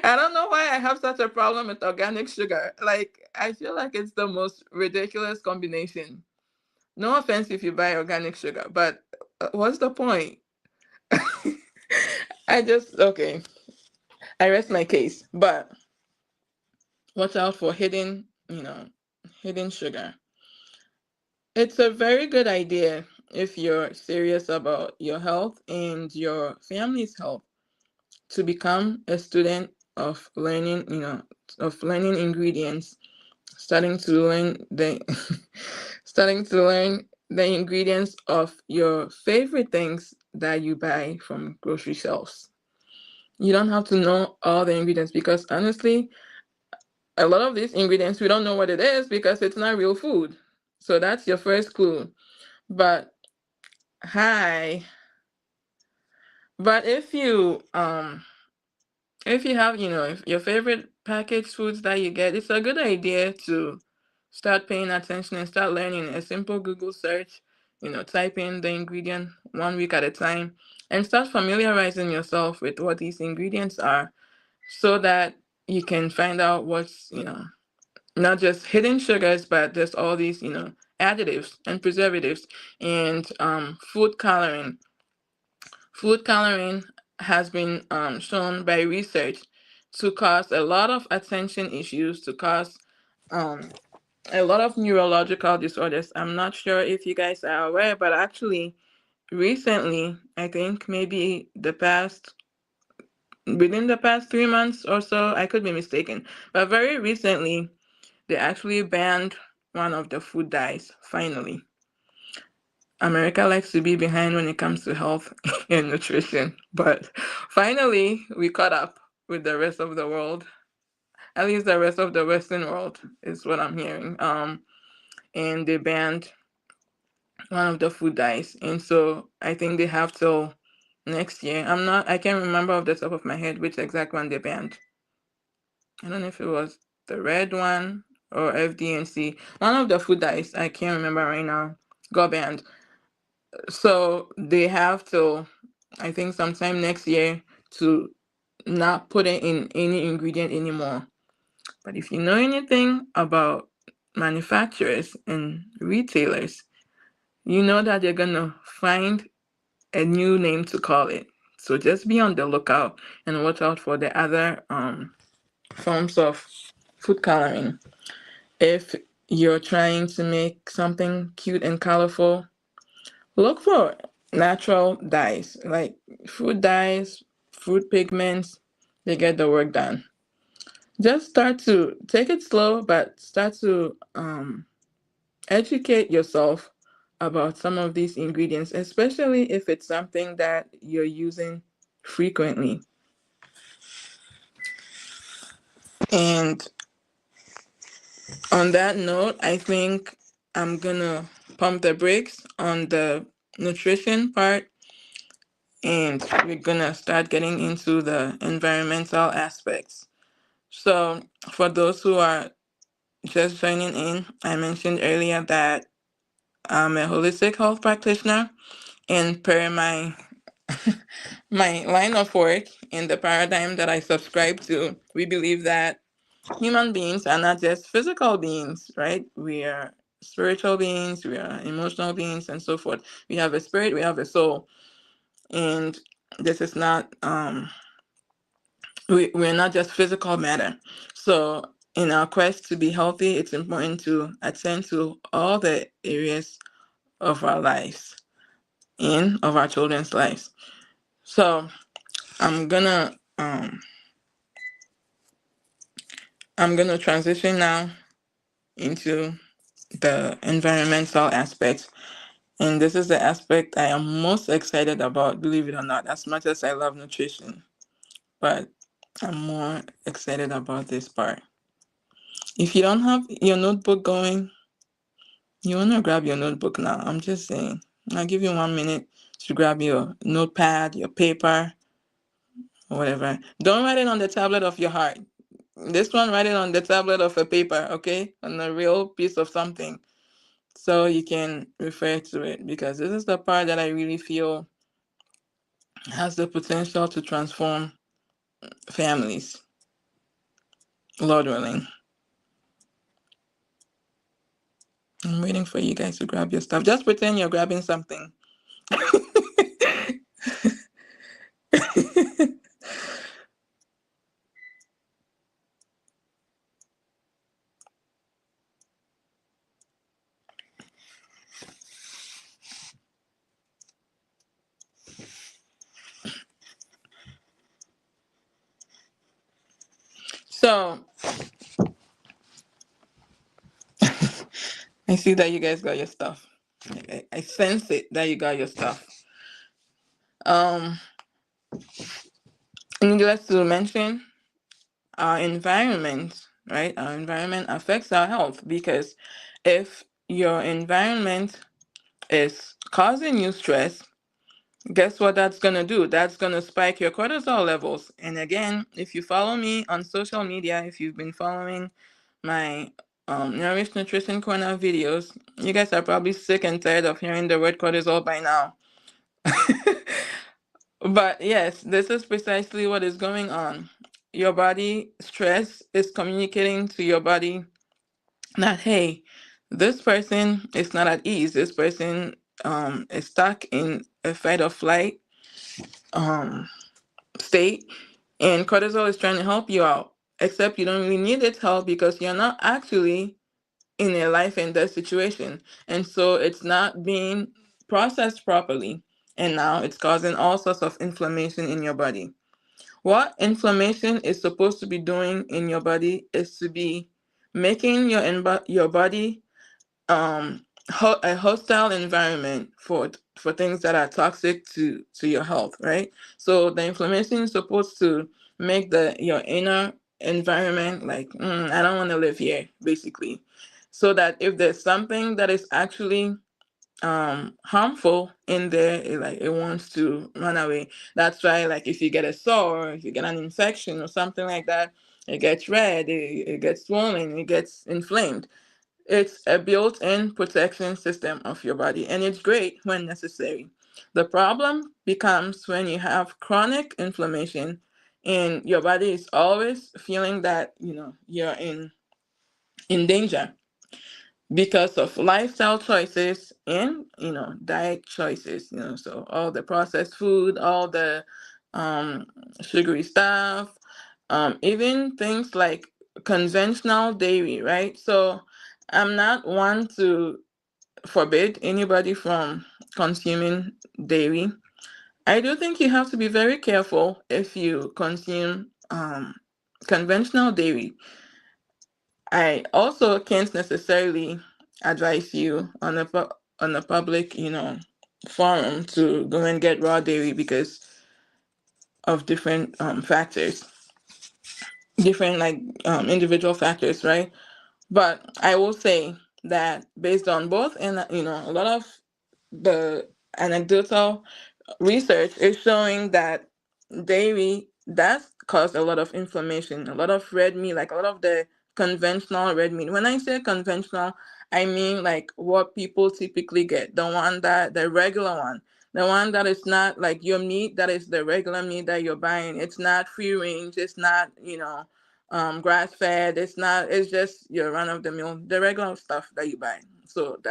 I don't know why I have such a problem with organic sugar. Like, I feel like it's the most ridiculous combination. No offense if you buy organic sugar, but what's the point? Okay, I rest my case. But watch out for hidden sugar. It's a very good idea if you're serious about your health and your family's health, to become a student of learning, ingredients, starting to learn the starting to learn the ingredients of your favorite things that you buy from grocery shelves. You don't have to know all the ingredients, because honestly, a lot of these ingredients we don't know what it is because it's not real food. So that's your first clue. But hi. But if you if you have, if your favorite packaged foods that you get, it's a good idea to start paying attention and start learning. A simple Google search, type in the ingredient 1 week at a time and start familiarizing yourself with what these ingredients are so that you can find out what's, not just hidden sugars, but there's all these, additives and preservatives and food coloring. Food coloring has been shown by research to cause a lot of attention issues, to cause um, a lot of neurological disorders. I'm not sure if you guys are aware, but actually, recently, I think maybe within the past 3 months or so, I could be mistaken, but very recently, they actually banned one of the food dyes, finally. America likes to be behind when it comes to health and nutrition, but finally we caught up with the rest of the world. At least the rest of the Western world is what I'm hearing. And they banned one of the food dyes, and so I think they have till next year. I can't remember off the top of my head which exact one they banned. I don't know if it was the red one or FDNC. One of the food dyes, I can't remember right now, got banned. So they have till, I think, sometime next year to not put it in any ingredient anymore. But if you know anything about manufacturers and retailers, you know that they're gonna find a new name to call it. So just be on the lookout and watch out for the other forms of food coloring. If you're trying to make something cute and colorful, look for natural dyes like fruit dyes, fruit pigments. They get the work done. Just start to take it slow, but start to educate yourself about some of these ingredients, especially if it's something that you're using frequently. And on that note, I think I'm gonna pump the brakes on the nutrition part and we're gonna start getting into the environmental aspects. So, for those who are just joining in, I mentioned earlier that I'm a holistic health practitioner, and per my line of work and the paradigm that I subscribe to, we believe that human beings are not just physical beings, right? We are spiritual beings, we are emotional beings, and so forth. We have a spirit, we have a soul, and this is not we're not just physical matter. So in our quest to be healthy, it's important to attend to all the areas of our lives and of our children's lives. So I'm gonna um I'm gonna transition now into the environmental aspect. And this is the aspect I am most excited about, believe it or not, as much as I love nutrition. But I'm more excited about this part. If you don't have your notebook going, you want to grab your notebook now. I'm just saying. I'll give you 1 minute to grab your notepad, your paper, or whatever. Don't write it on the tablet of your heart. This one, write it on the tablet of a paper, okay? On a real piece of something. So you can refer to it, because this is the part that I really feel has the potential to transform families, Lord willing. I'm waiting for you guys to grab your stuff. Just pretend you're grabbing something. So I see that you guys got your stuff. I sense it that you got your stuff. Um, Needless to mention, our environment, right? Our environment affects our health, because if your environment is causing you stress, Guess what that's gonna do? That's gonna spike your cortisol levels. And again, if you follow me on social media, if you've been following my Nourished Nutrition Corner videos, you guys are probably sick and tired of hearing the word cortisol by now. But yes, this is precisely what is going on. Your body stress is communicating to your body that, hey, this person is not at ease. This person is stuck in a fight or flight um, state, and cortisol is trying to help you out. Except you don't really need its help because you're not actually in a life and death situation. And so it's not being processed properly. And now it's causing all sorts of inflammation in your body. What inflammation is supposed to be doing in your body is to be making your body a hostile environment for things that are toxic to your health, right? So the inflammation is supposed to make the your inner environment like, I don't want to live here, basically, so that if there's something that is actually harmful in there, it wants to run away. That's why, like, if you get a sore, if you get an infection or something like that, it gets red, it gets swollen, it gets inflamed. It's a built-in protection system of your body, and it's great when necessary. The problem becomes when you have chronic inflammation and your body is always feeling that, you're in danger because of lifestyle choices and, diet choices, so all the processed food, all the um, sugary stuff, even things like conventional dairy, right? So I'm not one to forbid anybody from consuming dairy. I do think you have to be very careful if you consume conventional dairy. I also can't necessarily advise you on a public, forum to go and get raw dairy because of different factors, different like individual factors, right? But I will say that based on both, and a lot of the anecdotal research is showing that dairy does cause a lot of inflammation, a lot of red meat, like a lot of the conventional red meat. When I say conventional, I mean like what people typically get, the regular one, the one that is not like your meat, that is the regular meat that you're buying. It's not free range, it's not, grass fed, it's just your run of the mill, the regular stuff that you buy. So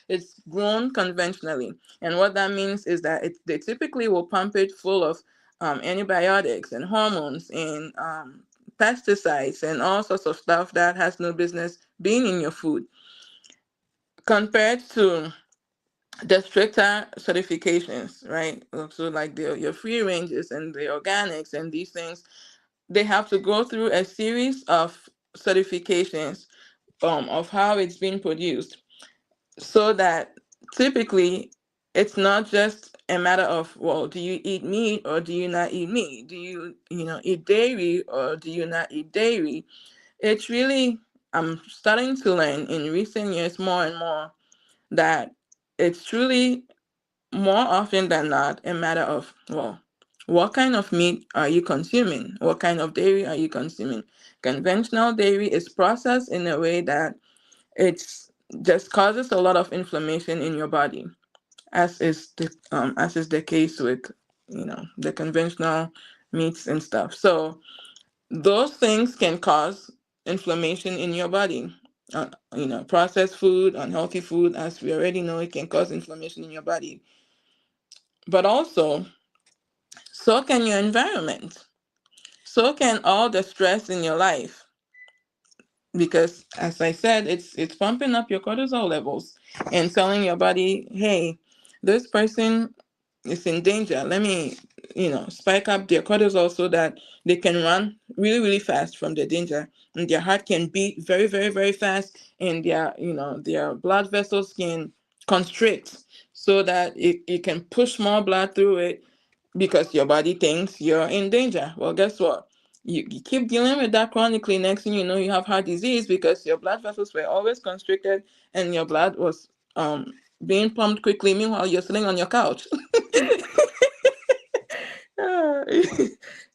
it's grown conventionally. And what that means is that they typically will pump it full of antibiotics and hormones and pesticides and all sorts of stuff that has no business being in your food, compared to the stricter certifications, right? So like your free ranges and the organics and these things, they have to go through a series of certifications of how it's being produced, so that typically it's not just a matter of, well, do you eat meat or do you not eat meat, do you eat dairy or do you not eat dairy. It's really, I'm starting to learn in recent years more and more that it's truly more often than not a matter of, well, what kind of meat are you consuming, what kind of dairy are you consuming. Conventional dairy is processed in a way that it's just causes a lot of inflammation in your body, as is the case with the conventional meats and stuff. So those things can cause inflammation in your body. Processed food, unhealthy food, as we already know, it can cause inflammation in your body. But also, so can your environment. So can all the stress in your life, because as I said, it's pumping up your cortisol levels and telling your body, hey, this person is in danger. Let me, spike up their cortisol so that they can run really, really fast from the danger. And their heart can beat very, very, very fast, and their blood vessels can constrict so that it can push more blood through it, because your body thinks you're in danger. Well, guess what? You keep dealing with that chronically. Next thing you know, you have heart disease because your blood vessels were always constricted and your blood was being pumped quickly. Meanwhile, you're sitting on your couch.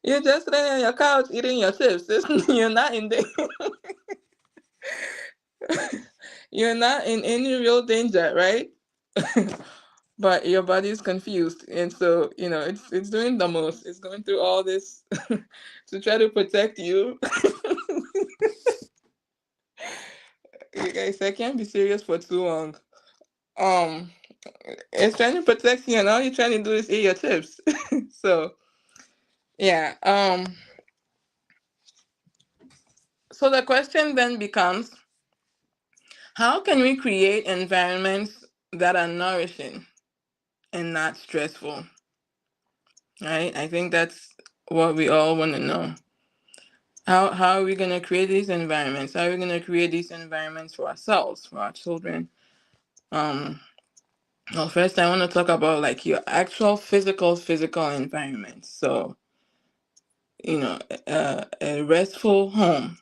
You're just sitting on your couch eating your chips. You're not in the you're not in any real danger, right? But your body is confused, and so it's doing the most. It's going through all this to try to protect you. You guys, I can't be serious for too long. Um, it's trying to protect you, and all you're trying to do is eat your chips. So yeah. So the question then becomes, how can we create environments that are nourishing and not stressful? Right? I think that's what we all want to know. How are we going to create these environments? How are we going to create these environments for ourselves, for our children? Well, first I want to talk about like your actual physical environment. So, a restful home,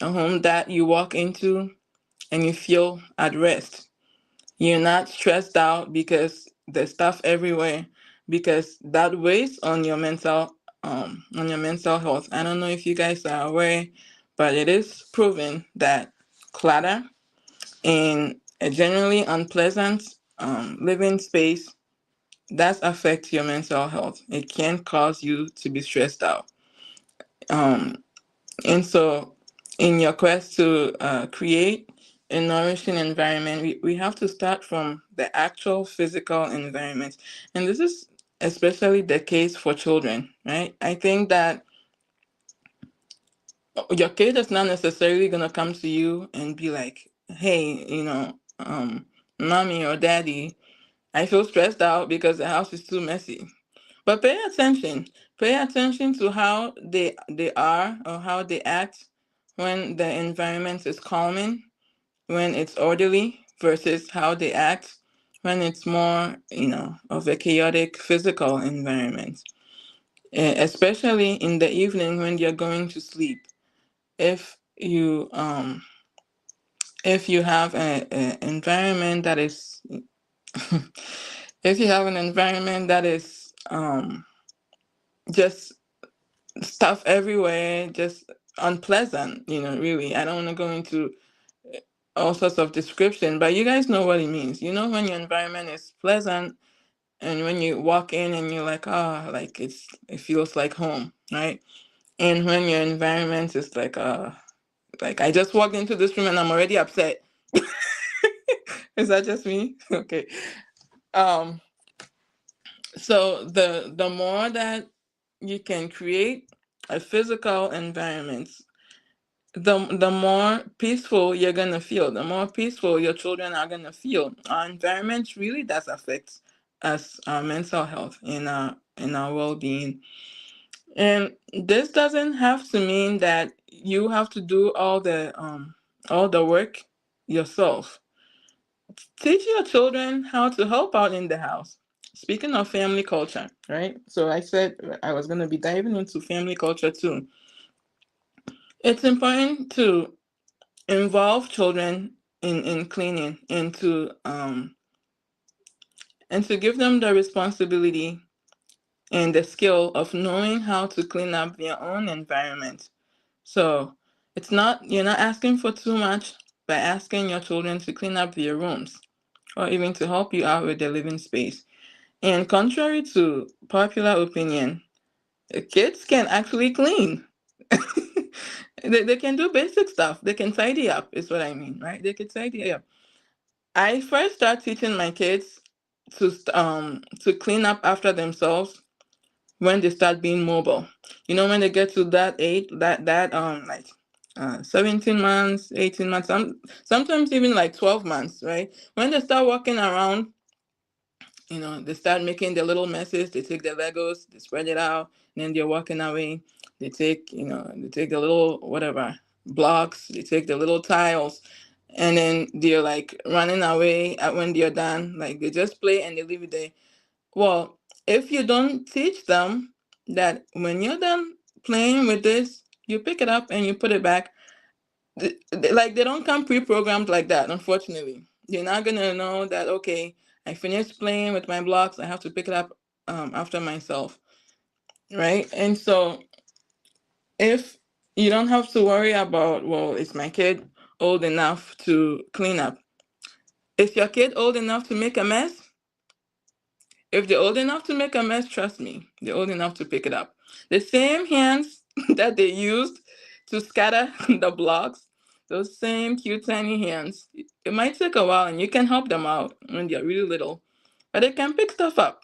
a home that you walk into and you feel at rest. You're not stressed out because there's stuff everywhere, because that weighs on your mental health. I don't know if you guys are aware, but it is proven that clutter in a generally unpleasant living space does affect your mental health. It can cause you to be stressed out. And so, in your quest to create a nourishing environment, we have to start from the actual physical environment. And this is especially the case for children, right? I think that your kid is not necessarily going to come to you and be like, hey, mommy or daddy, I feel stressed out because the house is too messy. But pay attention. Pay attention to how they are or how they act when the environment is calming, when it's orderly, versus how they act when it's more, of a chaotic physical environment. Especially in the evening when you're going to sleep. If you have an environment that is if you have an environment that is just stuff everywhere, just unpleasant, really. I don't want to go into all sorts of description, but you guys know what it means. When your environment is pleasant and when you walk in and you're like, like it feels like home, right? And when your environment is like I just walked into this room and I'm already upset. Is that just me? Okay. Um, so the more that you can create a physical environment, the more peaceful you're gonna feel, the more peaceful your children are gonna feel. Our environment really does affect us, our mental health, and our well-being. And this doesn't have to mean that you have to do all the work yourself. Teach your children how to help out in the house. Speaking of family culture, right? So I said I was gonna be diving into family culture too. It's important to involve children in cleaning and to give them the responsibility and the skill of knowing how to clean up their own environment. So you're not asking for too much by asking your children to clean up their rooms or even to help you out with the living space. And contrary to popular opinion, kids can actually clean. They can do basic stuff. They can tidy up, is what I mean, right? They can tidy up. I first started teaching my kids to clean up after themselves when they start being mobile. When they get to that age, like 17 months, 18 months, sometimes even like 12 months, right? When they start walking around, they start making their little messes. They take their Legos, they spread it out, and then they're walking away. They take the little whatever blocks, they take the little tiles, and then they're like running away when they're done. Like they just play and they leave it there. Well, if you don't teach them that when you're done playing with this, you pick it up and you put it back. Like they don't come pre-programmed like that, unfortunately. You're not gonna know that, okay, I finished playing with my blocks, I have to pick it up after myself, right? And so if you don't have to worry about, well, is my kid old enough to clean up? Is your kid old enough to make a mess? If they're old enough to make a mess, trust me, they're old enough to pick it up. The same hands that they used to scatter the blocks, those same cute tiny hands, it might take a while and you can help them out when they're really little, but they can pick stuff up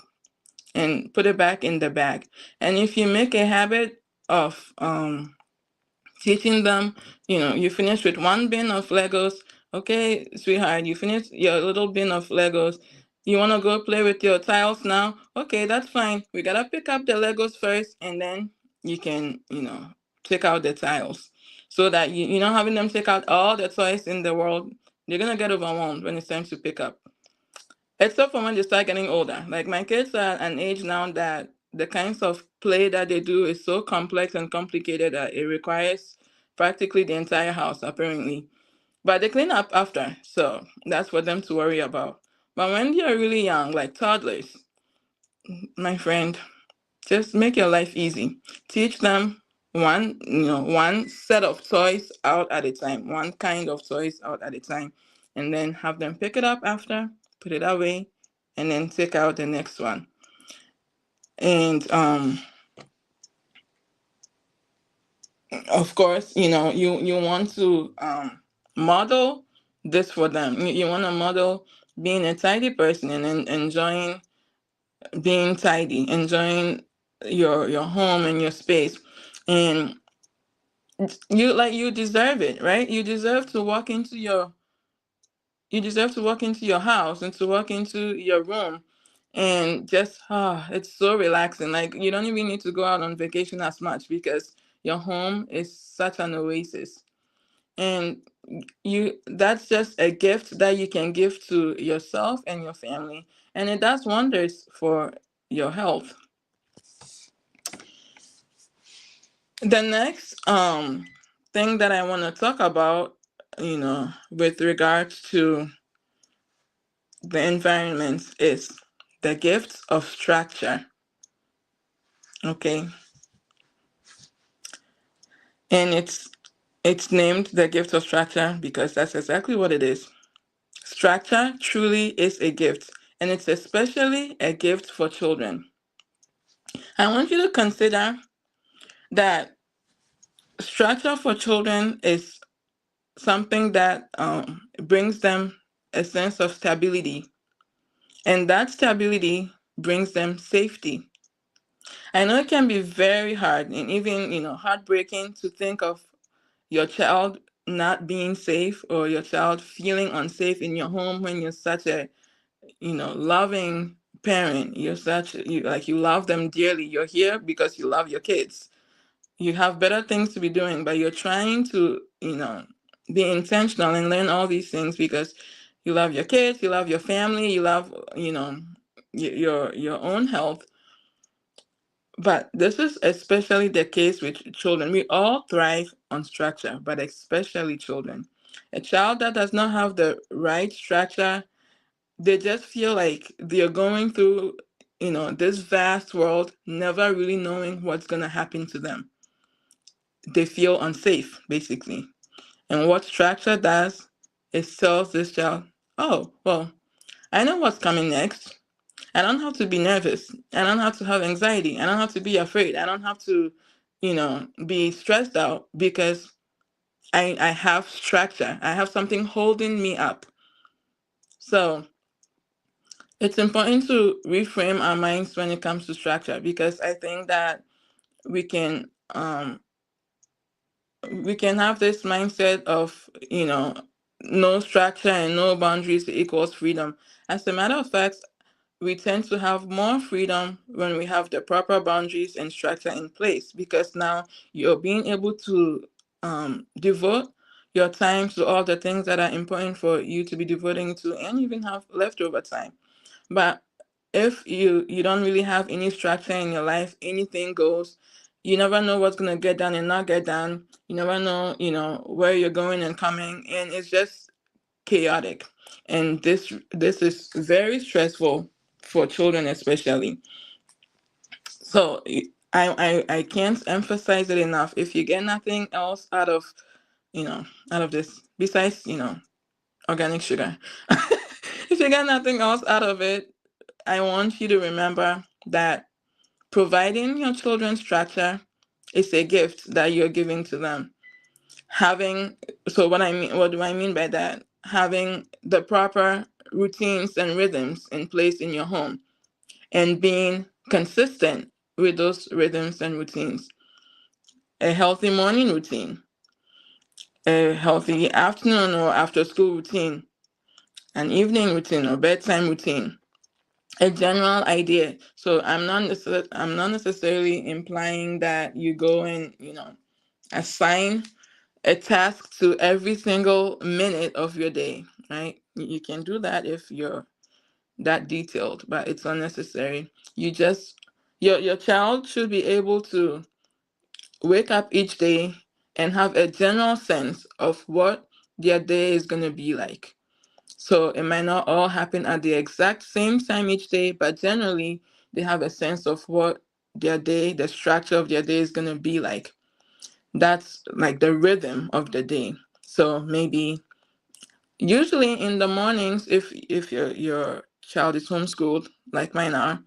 and put it back in the bag. And if you make a habit of teaching them, you finish with one bin of Legos. Okay, sweetheart, you finished your little bin of Legos. You want to go play with your tiles now? Okay, that's fine. We got to pick up the Legos first, and then you can, take out the tiles. So that you're not having them take out all the toys in the world. They're going to get overwhelmed when it's time to pick up. Except for when they start getting older. Like my kids are at an age now that the kinds of play that they do is so complex and complicated that it requires practically the entire house, apparently. But they clean up after, so that's for them to worry about. But when they're really young, like toddlers, my friend, just make your life easy. Teach them one set of toys out at a time, one kind of toys out at a time, and then have them pick it up after, put it away, and then take out the next one. And of course, you want to model this for them. You want to model being a tidy person and enjoying being tidy, enjoying your home and your space. And you deserve it, right? You deserve to walk into your house and to walk into your room and just it's so relaxing. Like you don't even need to go out on vacation as much because your home is such an oasis. And that's just a gift that you can give to yourself and your family, and it does wonders for your health. The next thing that I want to talk about, with regards to the environment is the gift of structure. Okay. And it's named the gift of structure because that's exactly what it is. Structure truly is a gift, and it's especially a gift for children. I want you to consider that structure for children is something that brings them a sense of stability, and that stability brings them safety. I know it can be very hard and even heartbreaking to think of your child not being safe or your child feeling unsafe in your home when you're such a loving parent. You love them dearly. You're here because you love your kids. You have better things to be doing, but you're trying to be intentional and learn all these things because you love your kids, you love your family, you love your own health. But this is especially the case with children. We all thrive on structure, but especially children. A child that does not have the right structure, they just feel like they're going through, this vast world, never really knowing what's going to happen to them. They feel unsafe, basically. And what structure does is tells this child, oh, well, I know what's coming next. I don't have to be nervous. I don't have to have anxiety. I don't have to be afraid. I don't have to, be stressed out because I have structure. I have something holding me up. So it's important to reframe our minds when it comes to structure because I think that we can have this mindset of no structure and no boundaries equals freedom. As a matter of fact, we tend to have more freedom when we have the proper boundaries and structure in place because now you're being able to devote your time to all the things that are important for you to be devoting to and even have leftover time. But if you don't really have any structure in your life, anything goes. You never know what's gonna get done and not get done. You never know, where you're going and coming, and it's just chaotic, and this is very stressful for children especially. So I can't emphasize it enough. If you get nothing else out of, out of this besides, organic sugar, if you get nothing else out of it, I want you to remember that providing your children structure is a gift that you're giving to them. Having so what do I mean by that? Having the proper routines and rhythms in place in your home, and being consistent with those rhythms and routines. A healthy morning routine, a healthy afternoon or after school routine, an evening routine or bedtime routine, a general idea. So I'm not necessarily implying that you go and, assign a task to every single minute of your day, right? You can do that if you're that detailed, but it's unnecessary. You just your child should be able to wake up each day and have a general sense of what their day is going to be like. So it might not all happen at the exact same time each day, but generally they have a sense of what the structure of their day is going to be like. That's like the rhythm of the day. So maybe usually in the mornings, if your child is homeschooled like mine are,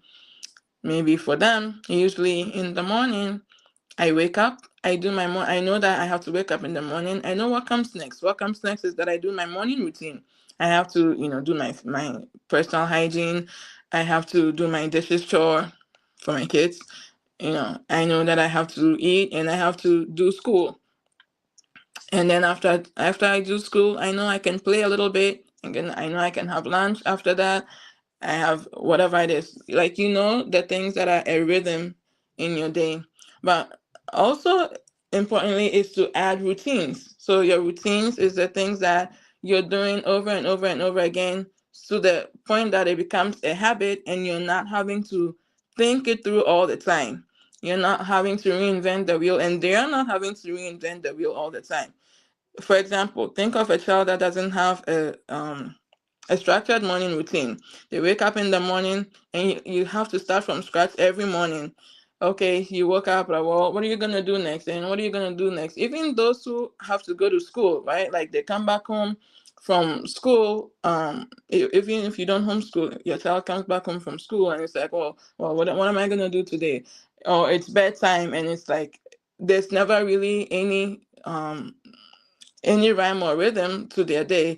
maybe for them, usually in the morning, I wake up, I do my I know that I have to wake up in the morning. I know what comes next. What comes next is that I do my morning routine. I have to, do my personal hygiene. I have to do my dishes chore for my kids. I know that I have to eat and I have to do school. And then after I do school, I know I can play a little bit. And then I know I can have lunch after that. I have whatever it is. Like, the things that are a rhythm in your day. But also importantly is to add routines. So your routines is the things that you're doing over and over and over again, to the point that it becomes a habit and you're not having to think it through all the time. You're not having to reinvent the wheel, and they're not having to reinvent the wheel all the time. For example, think of a child that doesn't have a structured morning routine. They wake up in the morning and you have to start from scratch every morning. Okay, you woke up, like, well, what are you gonna do next? And what are you gonna do next? Even those who have to go to school, right? Like they come back home from school. Even if you don't homeschool, your child comes back home from school and it's like, well, what am I gonna do today? Or it's bedtime and it's like there's never really any rhyme or rhythm to their day.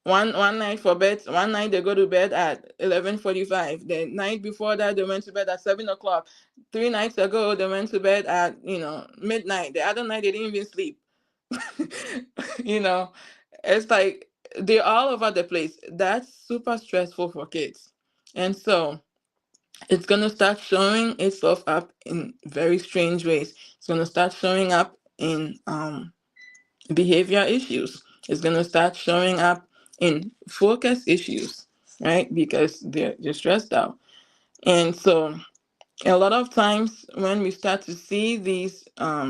One night for bed, one night they go to bed at 11:45. The night before that they went to bed at 7 o'clock. 3 nights ago they went to bed at midnight. The other night they didn't even sleep. you know, it's like they're all over the place. That's super stressful for kids, and so it's gonna start showing itself up in very strange ways. It's gonna start showing up in behavior issues. It's going to start showing up in focus issues, right? Because they're stressed out. And so, a lot of times when we start to see these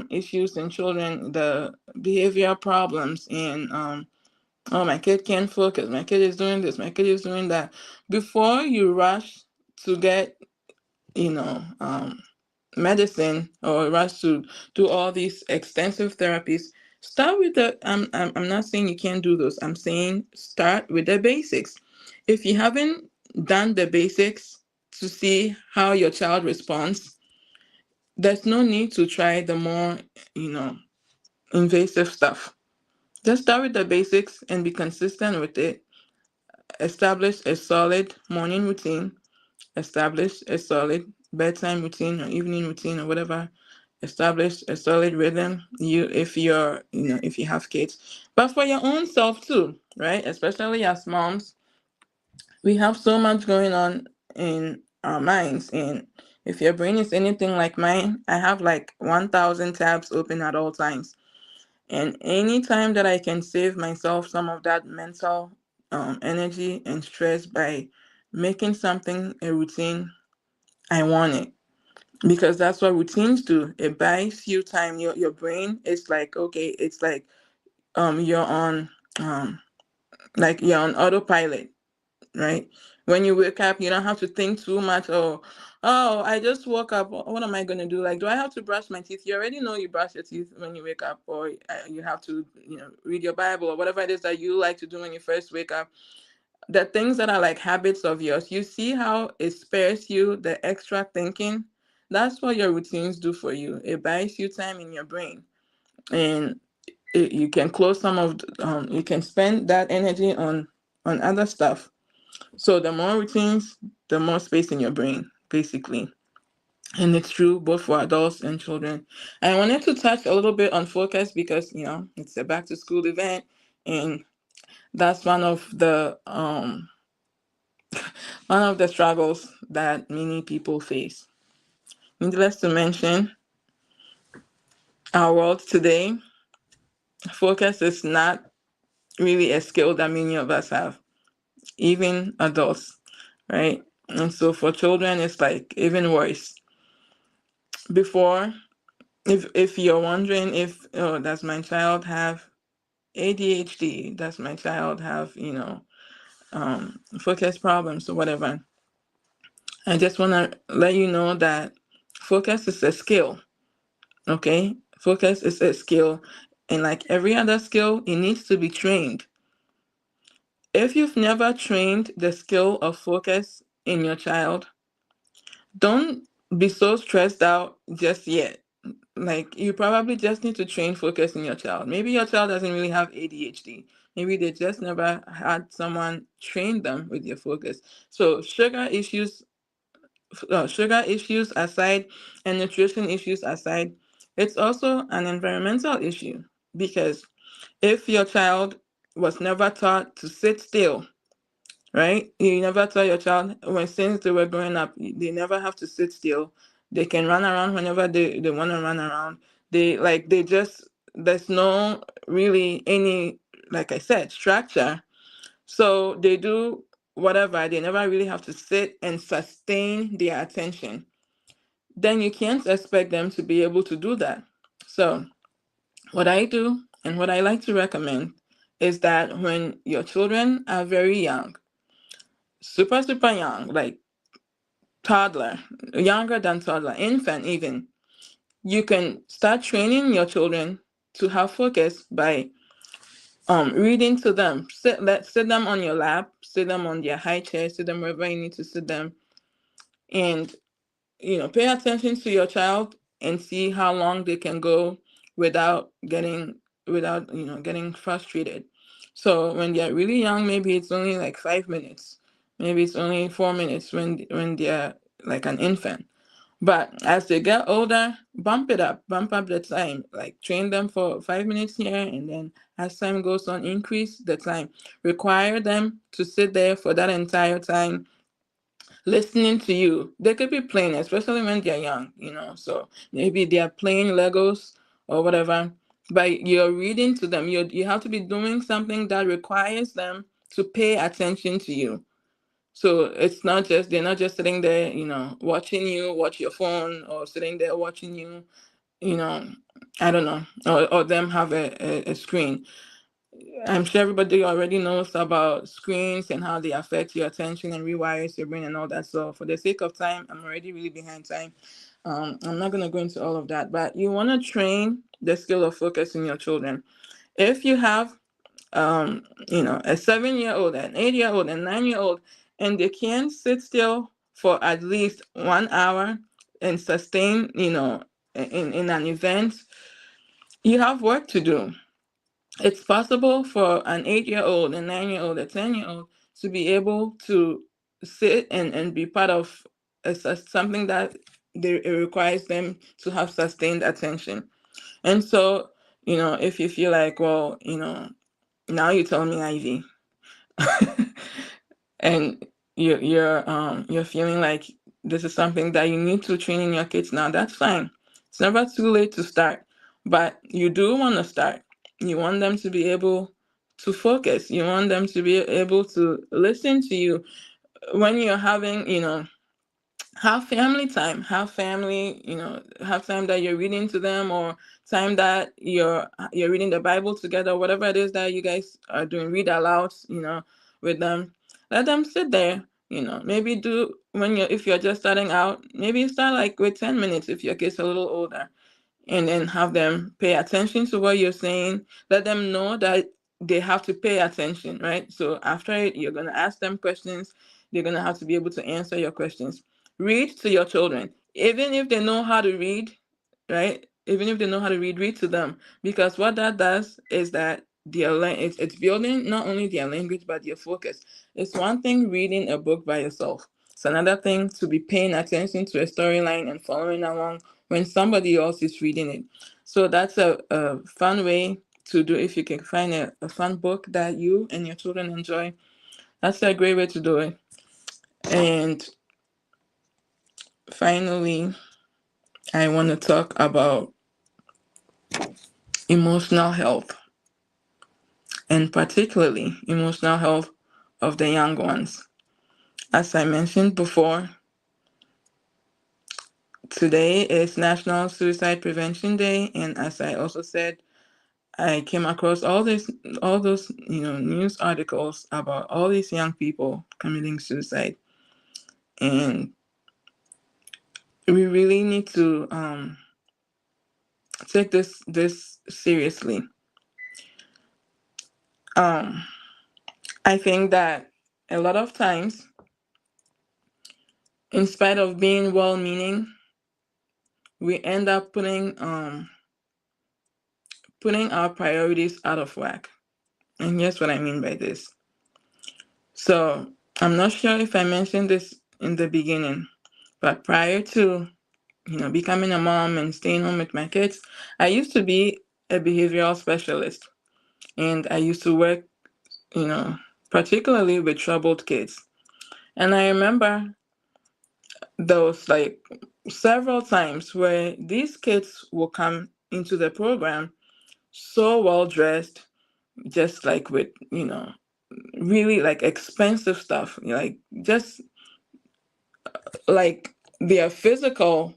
issues in children, the behavior problems, and oh, my kid can't focus, my kid is doing this, my kid is doing that, before you rush to get, you know, um, medicine or rush to do all these extensive therapies, start with I'm not saying you can't do those. I'm saying start with the basics. If you haven't done the basics to see how your child responds, there's no need to try the more, you know, invasive stuff. Just start with the basics and be consistent with it. Establish a solid morning routine, establish a solid bedtime routine or evening routine or whatever. Establish a solid rhythm. If you have kids, but for your own self too, right? Especially as moms, we have so much going on in our minds, and if your brain is anything like mine, I have like 1,000 tabs open at all times. And anytime that I can save myself some of that mental energy and stress by making something a routine, I want it, because that's what routines do. It buys you time. Your brain is like, okay, it's like you're on like you're on autopilot, right? When you wake up, you don't have to think too much. Oh, I just woke up. What am I going to do? Like, do I have to brush my teeth? You already know you brush your teeth when you wake up, or you have to, read your Bible or whatever it is that you like to do when you first wake up. The things that are like habits of yours, you see how it spares you the extra thinking. That's what your routines do for you. It buys you time in your brain, and you can close some of you can spend that energy on other stuff. So the more routines, the more space in your brain, basically. And it's true both for adults and children. I wanted to touch a little bit on focus because it's a back to school event, and that's one of the struggles that many people face. Needless to mention, our world today, focus is not really a skill that many of us have, even adults, right? And so for children, it's like even worse. Before, if you're wondering if, oh, does my child have ADHD? Does my child have focus problems or whatever? I just want to let you know that focus is a skill. Okay, focus is a skill, and like every other skill, it needs to be trained. If you've never trained the skill of focus in your child, don't be so stressed out just yet. Like, you probably just need to train focus in your child. Maybe your child doesn't really have ADHD. Maybe they just never had someone train them with your focus. So sugar issues aside, and nutrition issues aside, it's also an environmental issue, because if your child was never taught to sit still, right? You never tell your child, since they were growing up, they never have to sit still. They can run around whenever they want to run around. There's no really any, like I said, structure. So they do whatever. They never really have to sit and sustain their attention. Then you can't expect them to be able to do that. So what I do and what I like to recommend is that when your children are very young, super, super young, like toddler, younger than toddler, infant even, you can start training your children to have focus by reading to them. Sit them on your lap, sit them on their high chair, sit them wherever you need to sit them, and pay attention to your child and see how long they can go without getting frustrated. So when they're really young, maybe it's only like 5 minutes, maybe it's only 4 minutes when they're like an infant. But as they get older, bump up the time, like train them for 5 minutes here, and then as time goes on, increase the time. Require them to sit there for that entire time listening to you. They could be playing, especially when they're young, so maybe they're playing Legos or whatever, but you're reading to them. You have to be doing something that requires them to pay attention to you. So they're not just sitting there, watching you watch your phone, or sitting there watching you, you know, I don't know, or them have a screen. I'm sure everybody already knows about screens and how they affect your attention and rewires your brain and all that. So for the sake of time, I'm already really behind time. I'm not going to go into all of that, but you want to train the skill of focus in your children. If you have, a 7-year-old, an 8-year-old, and 9-year-old, and they can't sit still for at least 1 hour and sustain, in an event, you have work to do. It's possible for an 8-year-old, a 9-year-old, a 10-year-old to be able to sit and be part of something that it requires them to have sustained attention. And so, if you feel like, well, now you tell me, Ivy, and you're feeling like this is something that you need to train in your kids now, that's fine. It's never too late to start, but you do want to start. You want them to be able to focus. You want them to be able to listen to you when you're having have family time, have family, have time that you're reading to them, or time that you're reading the Bible together, whatever it is that you guys are doing, read aloud, with them. Let them sit there, maybe do, if you're just starting out, maybe start like with 10 minutes if your kid's a little older, and then have them pay attention to what you're saying. Let them know that they have to pay attention, right? So after it, you're going to ask them questions. They're going to have to be able to answer your questions. Read to your children. Even if they know how to read, right? Even if they know how to read, read to them. Because what that does is that it's building not only their language, but their focus. It's one thing reading a book by yourself. It's another thing to be paying attention to a storyline and following along when somebody else is reading it. So that's a fun way to do. If you can find a fun book that you and your children enjoy, that's a great way to do it. And finally, I want to talk about emotional health, and particularly emotional health of the young ones. As I mentioned before, today is National Suicide Prevention Day, and as I also said, I came across all those news articles about all these young people committing suicide, and we really need to take this seriously. Um, I think that a lot of times, in spite of being well-meaning, we end up putting our priorities out of whack. And here's what I mean by this. So I'm not sure if I mentioned this in the beginning, but prior to becoming a mom and staying home with my kids, I used to be a behavioral specialist, and I used to work, particularly with troubled kids. And I remember those like several times where these kids will come into the program so well dressed, just like with, really like expensive stuff, like just like their physical,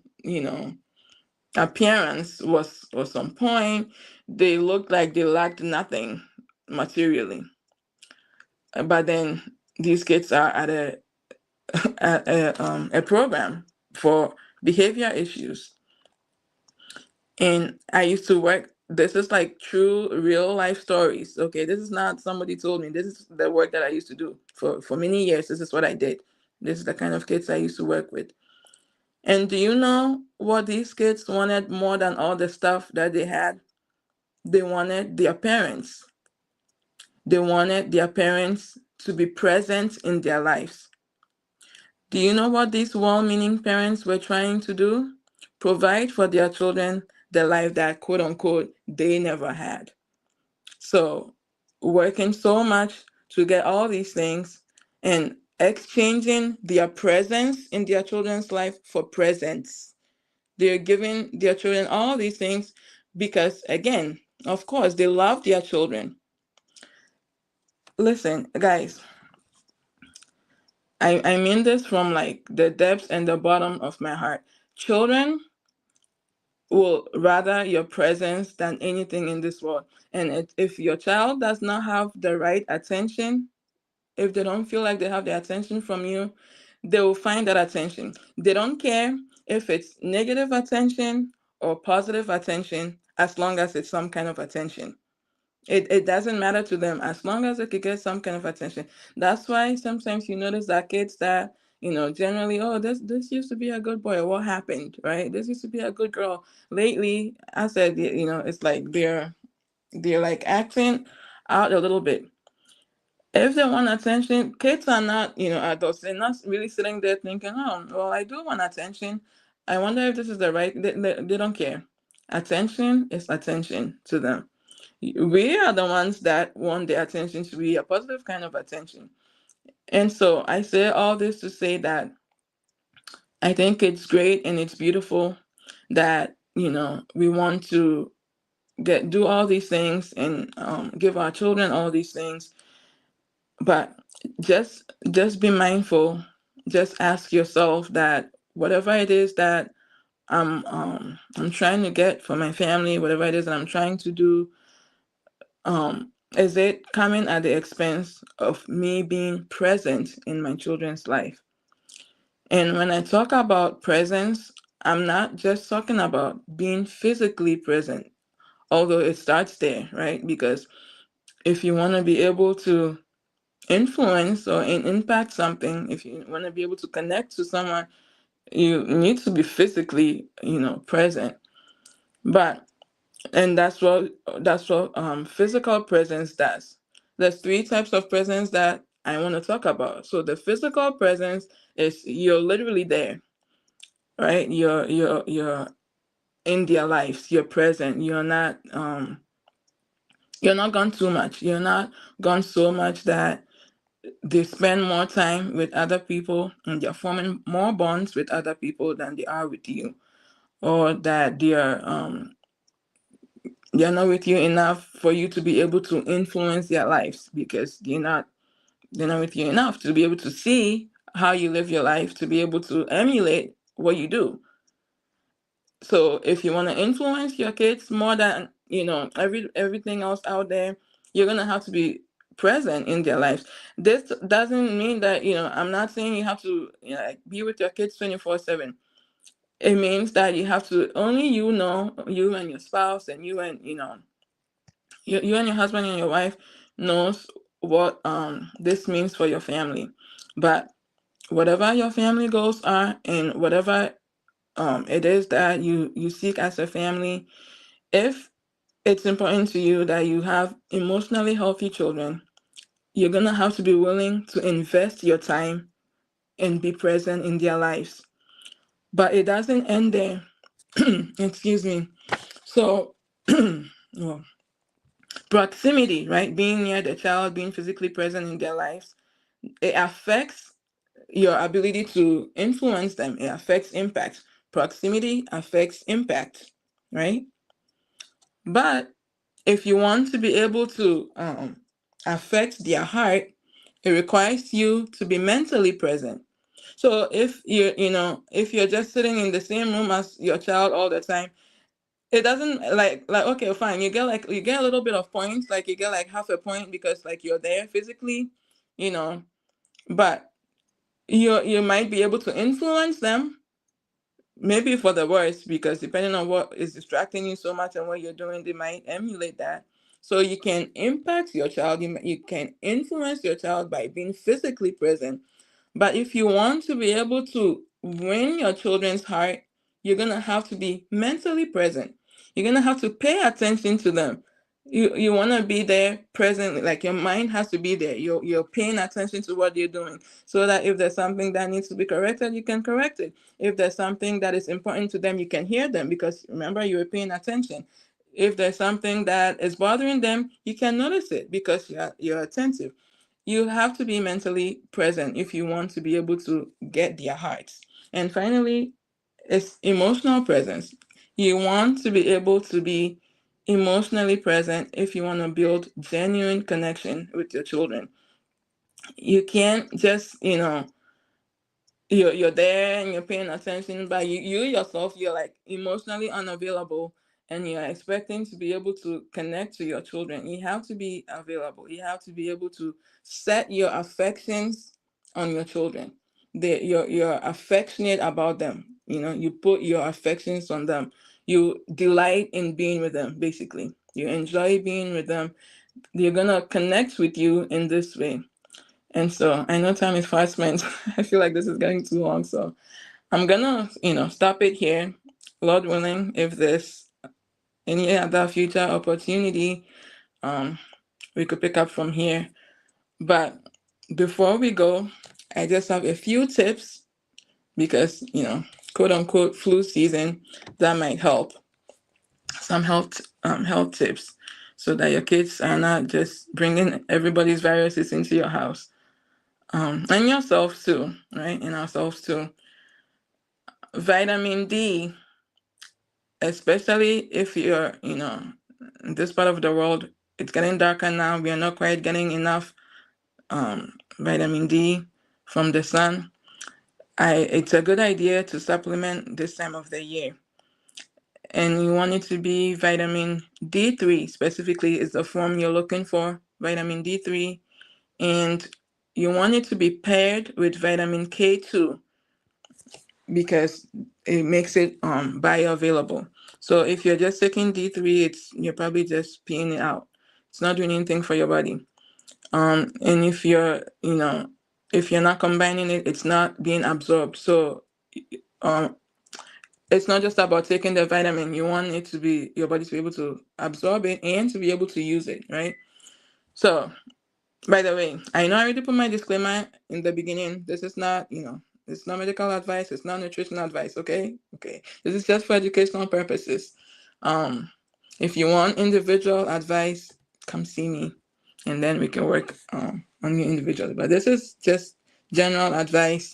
appearance was on point. They looked like they lacked nothing materially. But then these kids are at a program for behavior issues. And I used to work, this is like true real life stories. Okay, this is not somebody told me. This is the work that I used to do for many years. This is what I did. This is the kind of kids I used to work with. And do you know what these kids wanted more than all the stuff that they had? They wanted their parents. They wanted their parents to be present in their lives. Do you know what these well-meaning parents were trying to do? Provide for their children the life that, quote unquote, they never had. So, working so much to get all these things and exchanging their presence in their children's life for presents. They're giving their children all these things because, again, of course, they love their children. Listen, guys, I mean this from like the depths and the bottom of my heart. Children will rather your presence than anything in this world. And if your child does not have the right attention, if they don't feel like they have the attention from you, they will find that attention. They don't care if it's negative attention or positive attention, as long as it's some kind of attention. It doesn't matter to them as long as they can get some kind of attention. That's why sometimes you notice that kids that, generally, oh, this used to be a good boy. What happened, right? This used to be a good girl. Lately, I said, it's like they're like acting out a little bit. If they want attention, kids are not, adults. They're not really sitting there thinking, oh, well, I do want attention. I wonder if this is the right. They don't care. Attention is attention to them. We are the ones that want the attention to be a positive kind of attention. And so I say all this to say that I think it's great and it's beautiful that, we want to do all these things and give our children all these things. But just be mindful. Just ask yourself that whatever it is that I'm trying to get for my family, whatever it is that I'm trying to do, is it coming at the expense of me being present in my children's life? And when I talk about presence, I'm not just talking about being physically present, although it starts there, right? Because if you want to be able to influence or impact something, if you want to be able to connect to someone, you need to be physically, present. But and that's what physical presence does. There's three types of presence that I want to talk about. So the physical presence is you're literally there, right? You're in their lives. You're present. You're not gone too much. You're not gone so much that they spend more time with other people and they're forming more bonds with other people than they are with you, or that they're not with you enough for you to be able to influence their lives, because they're not with you enough to be able to see how you live your life, to be able to emulate what you do. So if you want to influence your kids more than everything else out there, you're gonna have to be present in their lives. This doesn't mean that I'm not saying you have to like, be with your kids 24/7. It means that you have to only you and your spouse and you and your husband and your wife knows what this means for your family. But whatever your family goals are and whatever it is that you seek as a family, if it's important to you that you have emotionally healthy children, you're gonna have to be willing to invest your time and be present in their lives. But it doesn't end there. Excuse me. So, well, proximity, right? Being near the child, being physically present in their lives, it affects your ability to influence them. It affects impact. Proximity affects impact, right? But if you want to be able to affect their heart, it requires you to be mentally present. So if if you're just sitting in the same room as your child all the time, it doesn't like okay, fine, you get a little bit of points, like you get like half a point because like you're there physically, you know, but you might be able to influence them, maybe for the worse, because depending on what is distracting you so much and what you're doing, they might emulate that. So you can impact your child, you can influence your child by being physically present. But if you want to be able to win your children's heart, you're going to have to be mentally present. You're going to have to pay attention to them. You want to be there present, like your mind has to be there. You're paying attention to what you're doing, so that if there's something that needs to be corrected, you can correct it. If there's something that is important to them, you can hear them, because remember, you were paying attention. If there's something that is bothering them, you can notice it because you're attentive. You have to be mentally present if you want to be able to get their hearts. And finally, it's emotional presence. You want to be able to be emotionally present if you want to build genuine connection with your children. You can't just, you're there and you're paying attention, but you yourself, you're like emotionally unavailable, and you're expecting to be able to connect to your children. You have to be available. You have to be able to set your affections on your children. You're affectionate about them. You put your affections on them. You delight in being with them, basically. You enjoy being with them. They're gonna connect with you in this way. And so I know time is fast spent. I feel like this is getting too long. So I'm gonna, stop it here. Lord willing, if there's any other future opportunity, we could pick up from here. But before we go, I just have a few tips because, quote unquote flu season, that might help. Some health tips so that your kids are not just bringing everybody's viruses into your house. And yourself too, right? And ourselves too. Vitamin D, especially if you're, in this part of the world, it's getting darker now. We are not quite getting enough vitamin D from the sun. it's a good idea to supplement this time of the year. And you want it to be vitamin D3 specifically is the form you're looking for, vitamin D3. And you want it to be paired with vitamin K2 because it makes it bioavailable. So if you're just taking D3, you're probably just peeing it out. It's not doing anything for your body. And if you're not combining it, it's not being absorbed. So um, it's not just about taking the vitamin. You want it to be your body to be able to absorb it and to be able to use it, right? So, by the way, I know I already put my disclaimer in the beginning. This is not, it's not medical advice. It's not nutrition advice. Okay, okay. This is just for educational purposes. Um, if you want individual advice, come see me, and then we can work on you individually. But this is just general advice.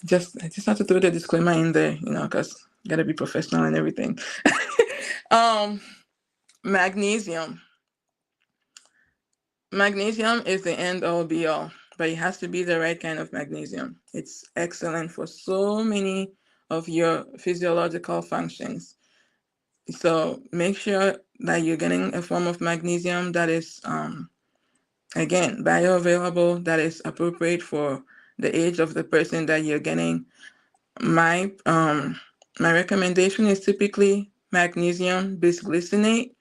I just have to throw the disclaimer in there, because you gotta be professional and everything. um, magnesium. Magnesium is the end all be all, but it has to be the right kind of magnesium. It's excellent for so many of your physiological functions. So make sure that you're getting a form of magnesium that is, again, bioavailable, that is appropriate for the age of the person that you're getting. My recommendation is typically magnesium bisglycinate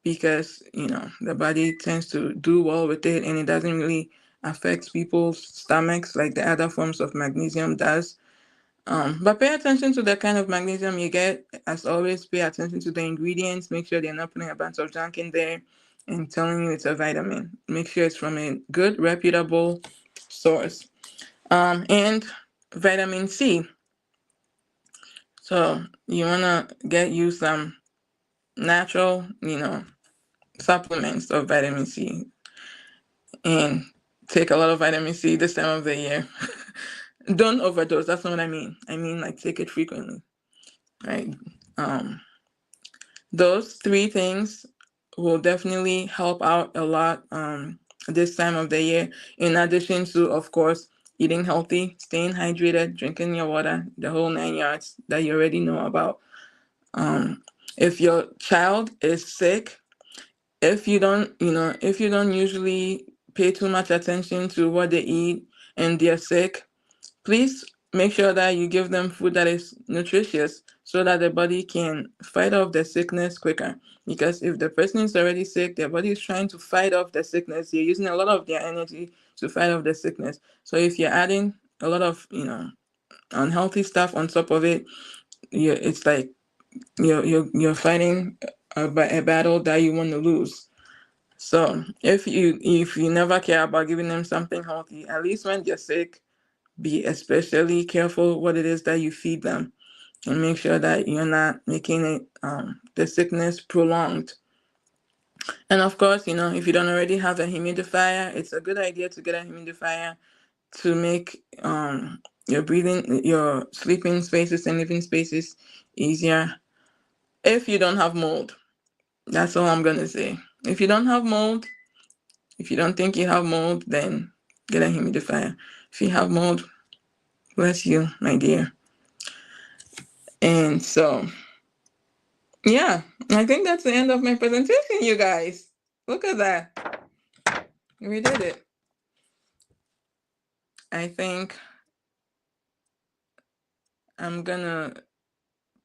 because the body tends to do well with it and it doesn't really affect people's stomachs like the other forms of magnesium does. But pay attention to the kind of magnesium you get. As always, pay attention to the ingredients. Make sure they're not putting a bunch of junk in there and telling you it's a vitamin. Make sure it's from a good, reputable source. And vitamin C. So you wanna get you some natural, supplements of vitamin C and take a lot of vitamin C this time of the year. Don't overdose. That's not what I mean. I mean, like, take it frequently, right? Those three things will definitely help out a lot this time of the year. In addition to, of course, eating healthy, staying hydrated, drinking your water, the whole 9 yards that you already know about. If your child is sick, if you don't usually pay too much attention to what they eat and they're sick, please make sure that you give them food that is nutritious so that the body can fight off the sickness quicker. Because if the person is already sick, their body is trying to fight off the sickness. You're using a lot of their energy to fight off the sickness. So if you're adding a lot of unhealthy stuff on top of it, it's like you're fighting a battle that you want to lose. So if you never care about giving them something healthy, at least when they're sick, be especially careful what it is that you feed them, and make sure that you're not making it the sickness prolonged. And of course, if you don't already have a humidifier, it's a good idea to get a humidifier to make your sleeping spaces and living spaces easier. If you don't have mold, that's all I'm gonna say. If you don't have mold, if you don't think you have mold, then get a humidifier. If you have mold, bless you, my dear. And so, yeah, I think that's the end of my presentation, you guys. Look at that. We did it. I think I'm gonna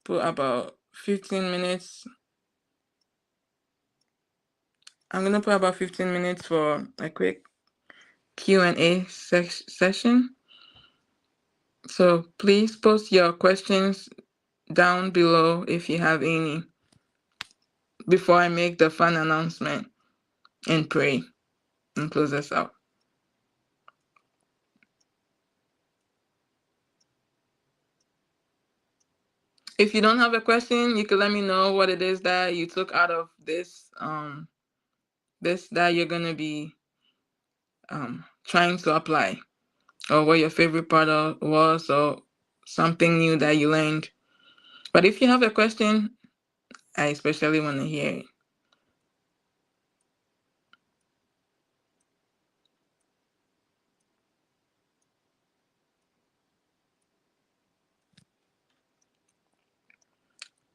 put about 15 minutes. I'm gonna put about 15 minutes for a quick Q&A session. So please post your questions down below if you have any before I make the fun announcement and pray and close us out. If you don't have a question, you can let me know what it is that you took out of this that you're gonna be trying to apply, or what your favorite part was, or something new that you learned. But if you have a question, I especially want to hear it.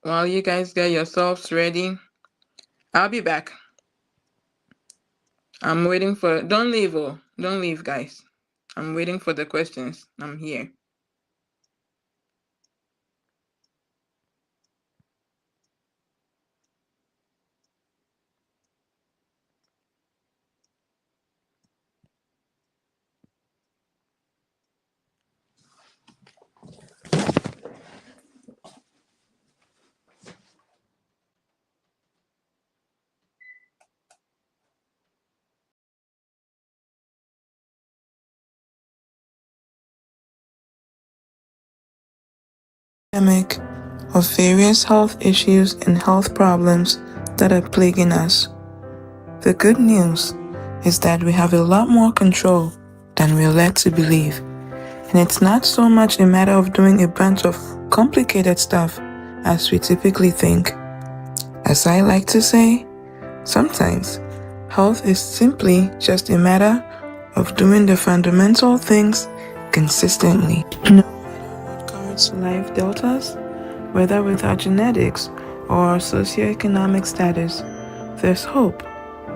while you guys get yourselves ready, I'll be back. I'm waiting for, don't leave, don't leave, guys. I'm waiting for the questions. I'm here. Epidemic of various health issues and health problems that are plaguing us. The good news is that we have a lot more control than we're led to believe. And it's not so much a matter of doing a bunch of complicated stuff as we typically think. As I like to say, sometimes health is simply just a matter of doing the fundamental things consistently. No matter what cards life dealt us, whether with our genetics or our socioeconomic status, there's hope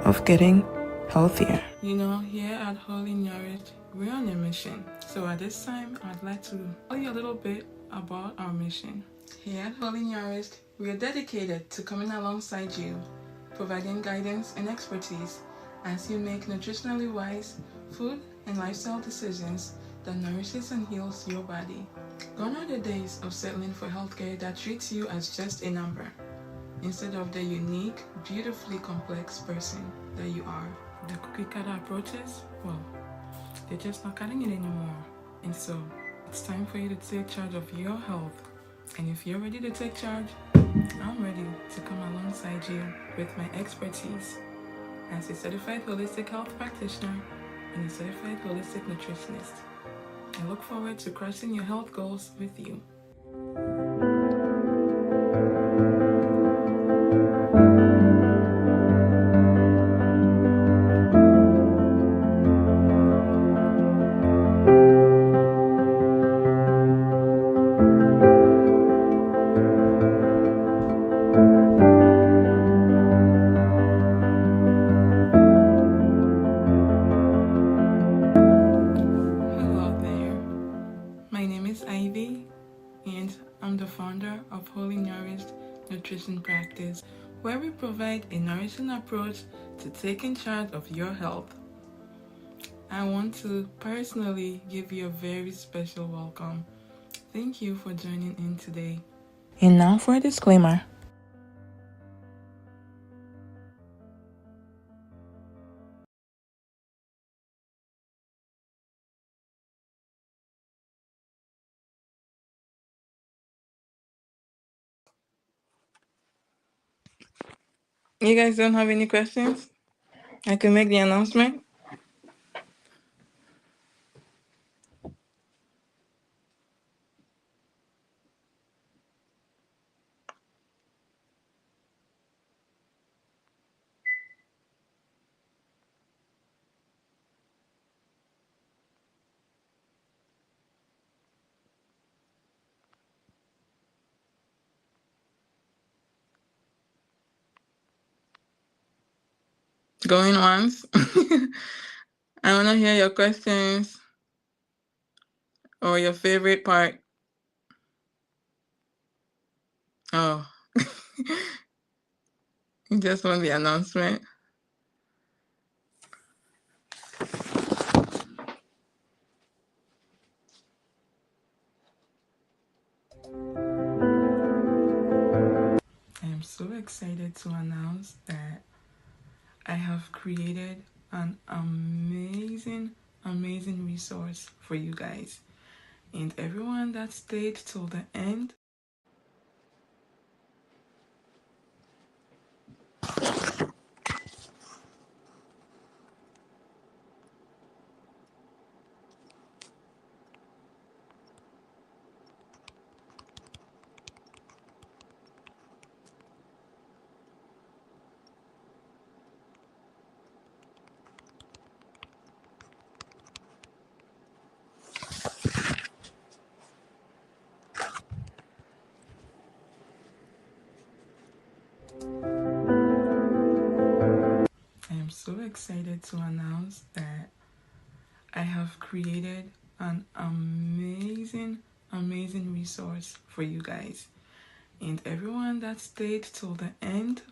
of getting healthier. You know, here at Holy Nourished, we're on a mission. So at this time, I'd like to tell you a little bit about our mission. Here at Holy Nourished, we are dedicated to coming alongside you, providing guidance and expertise as you make nutritionally wise food and lifestyle decisions that nourishes and heals your body. Gone are the days of settling for healthcare that treats you as just a number, instead of the unique, beautifully complex person that you are. The cookie cutter approaches, well, they're just not cutting it anymore. And so, it's time for you to take charge of your health. And if you're ready to take charge, I'm ready to come alongside you with my expertise as a certified holistic health practitioner and a certified holistic nutritionist. I look forward to crushing your health goals with you. Nutrition practice, where we provide a nourishing approach to taking charge of your health. I want to personally give you a very special welcome. Thank you for joining in today. And now for a disclaimer. You guys don't have any questions? I can make the announcement. Going once. I want to hear your questions or your favorite part. Oh, you just want the announcement. I am so excited to announce that I have created an amazing resource for you guys. And everyone that stayed till the end, I'm so excited to announce that I have created an amazing resource for you guys. And everyone that stayed till the end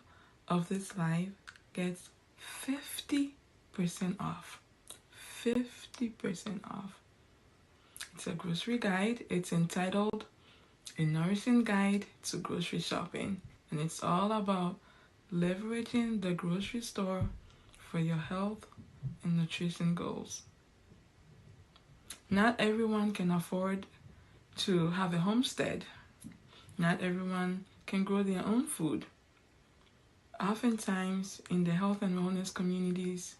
of this live gets 50% off. 50% off. It's a grocery guide. It's entitled A Nourishing Guide to Grocery Shopping. And it's all about leveraging the grocery store for your health and nutrition goals. Not everyone can afford to have a homestead. Not everyone can grow their own food. Oftentimes, in the health and wellness communities,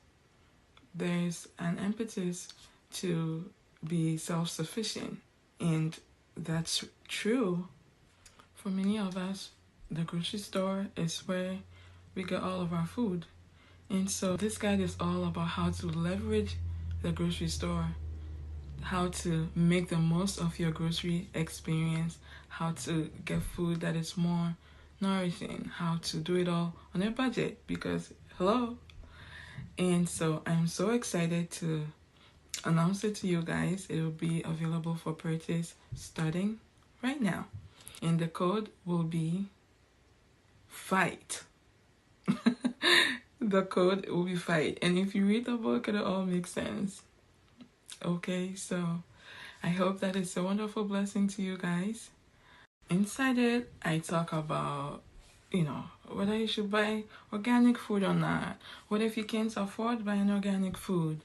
there's an impetus to be self-sufficient. And that's true for many of us. The grocery store is where we get all of our food. And so this guide is all about how to leverage the grocery store, how to make the most of your grocery experience, how to get food that is more nourishing, how to do it all on a budget, because hello. And so I'm so excited to announce it to you guys. It will be available for purchase starting right now. And the code will be FIGHT. The code will be FIGHT. And if you read the book, it'll all make sense. Okay, so I hope that it's a wonderful blessing to you guys. Inside it, I talk about, whether you should buy organic food or not. What if you can't afford buying organic food?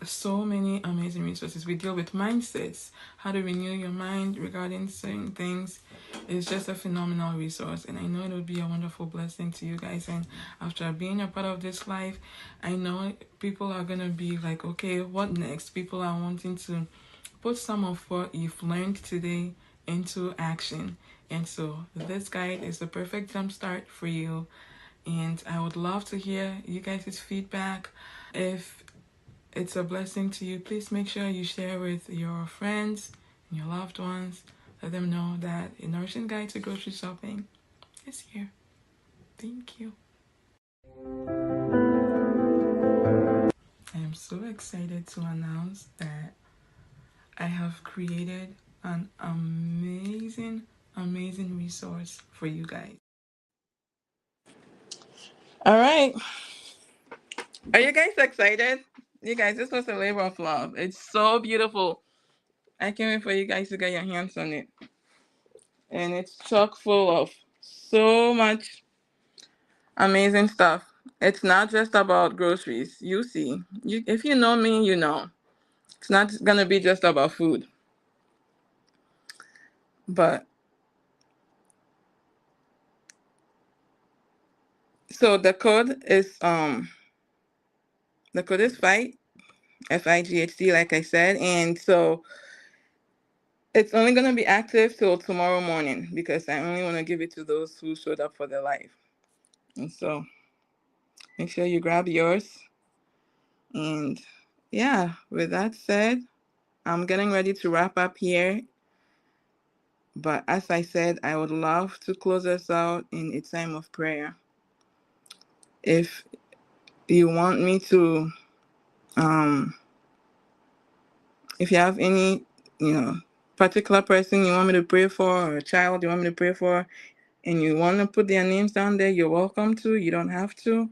So many amazing resources. We deal with mindsets, how to renew your mind regarding certain things. It's just a phenomenal resource, and I know it will be a wonderful blessing to you guys. And after being a part of this life, I know people are gonna be like, okay, what next? People are wanting to put some of what you've learned today into action. And so this guide is the perfect jumpstart for you. And I would love to hear you guys' feedback. If it's a blessing to you, please make sure you share with your friends and your loved ones. Let them know that a nourishing guide to grocery shopping is here. Thank you. I am so excited to announce that I have created an amazing resource for you guys. All right. Are you guys excited? You guys, this was a labor of love. It's so beautiful. I can't wait for you guys to get your hands on it. And it's chock full of so much amazing stuff. It's not just about groceries. You see, if you know me, you know. It's not going to be just about food. But so the code is FIGHT, FIGHT, like I said. And so it's only going to be active till tomorrow morning, because I only want to give it to those who showed up for their live. And so make sure you grab yours. And yeah, with that said, I'm getting ready to wrap up here. But as I said, I would love to close us out in a time of prayer. If you want me to, if you have any, particular person you want me to pray for, or a child you want me to pray for, and you want to put their names down there, you're welcome to. You don't have to,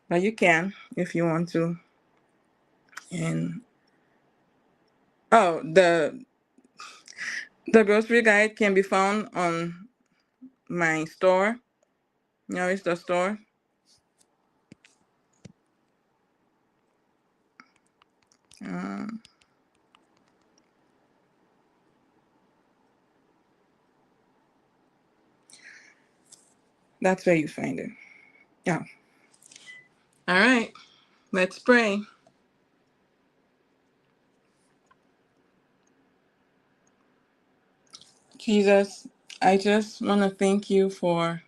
but you can if you want to. And the grocery guide can be found on my store, Nourished the store. That's where you find it. Yeah. All right. Let's pray. Jesus, I just want to thank you for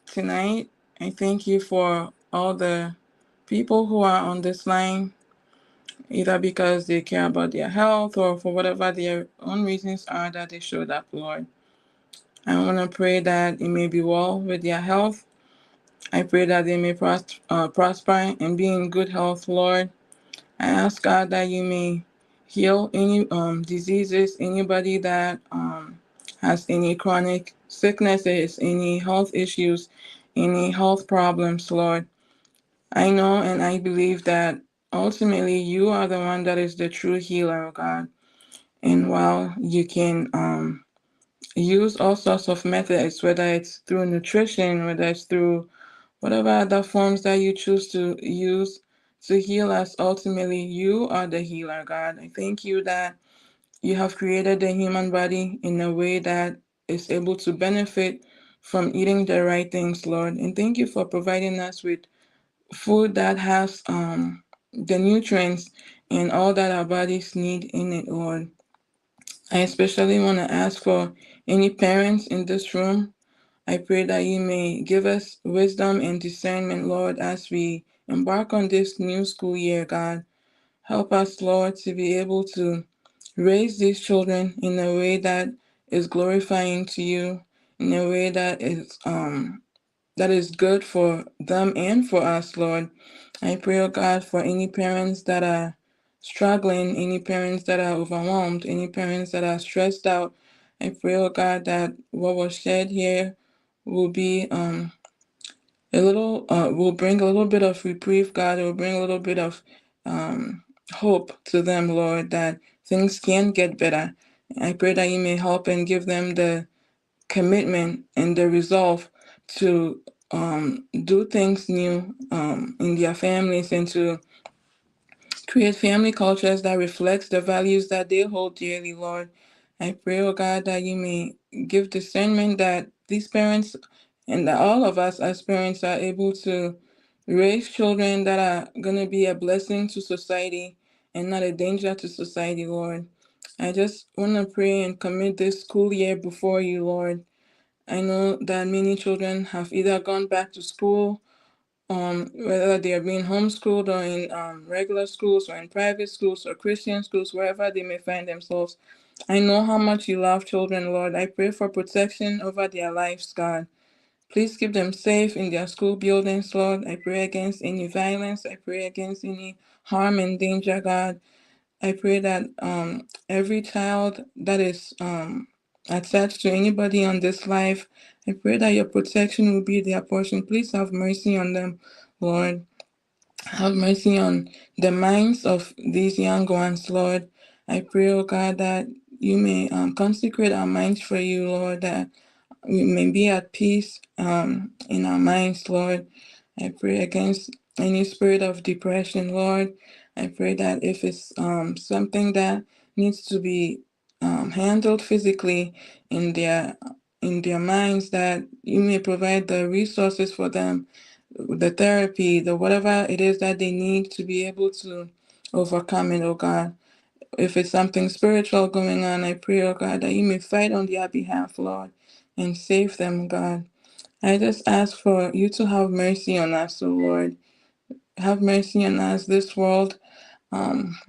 tonight. I thank you for all the people who are on this line, either because they care about their health or for whatever their own reasons are that they showed up, Lord. I want to pray that it may be well with their health. I pray that they may prosper and be in good health, Lord. I ask God that you may heal any diseases, anybody that has any chronic sicknesses, any health issues, any health problems, Lord. I know and I believe that ultimately you are the one that is the true healer, oh God. And while you can use all sorts of methods, whether it's through nutrition, whether it's through whatever other forms that you choose to use to heal us, ultimately you are the healer, God. I thank you that you have created the human body in a way that is able to benefit from eating the right things, Lord. And thank you for providing us with food that has the nutrients and all that our bodies need in it, Lord. I especially want to ask for any parents in this room. I pray that you may give us wisdom and discernment, Lord, as we embark on this new school year, God. Help us, Lord, to be able to raise these children in a way that is glorifying to you, in a way that is good for them and for us, Lord. I pray, oh God, for any parents that are struggling, any parents that are overwhelmed, any parents that are stressed out. I pray, oh God, that what was shared here will be will bring a little bit of reprieve, God. It will bring a little bit of hope to them, Lord, that things can get better. I pray that you may help and give them the commitment and the resolve to do things new in their families and to create family cultures that reflects the values that they hold dearly, Lord. I pray, oh God, that you may give discernment that these parents and that all of us as parents are able to raise children that are going to be a blessing to society and not a danger to society, Lord. I just want to pray and commit this school year before you, Lord. I know that many children have either gone back to school, whether they are being homeschooled or in regular schools or in private schools or Christian schools, wherever they may find themselves. I know how much you love children, Lord. I pray for protection over their lives, God. Please keep them safe in their school buildings, Lord. I pray against any violence. I pray against any harm and danger, God. I pray that every child that is attached to anybody on this life, I pray that your protection will be their portion. Please have mercy on them, Lord. Have mercy on the minds of these young ones, Lord. I pray, oh God, that you may consecrate our minds for you, Lord, that we may be at peace in our minds, Lord. I pray against any spirit of depression, Lord. I pray that if it's something that needs to be handled physically in their minds, that you may provide the resources for them, the therapy, the whatever it is that they need to be able to overcome it, oh God. If it's something spiritual going on, I pray, oh God, that you may fight on their behalf, Lord, and save them, God. I just ask for you to have mercy on us, oh Lord. Have mercy on us. This world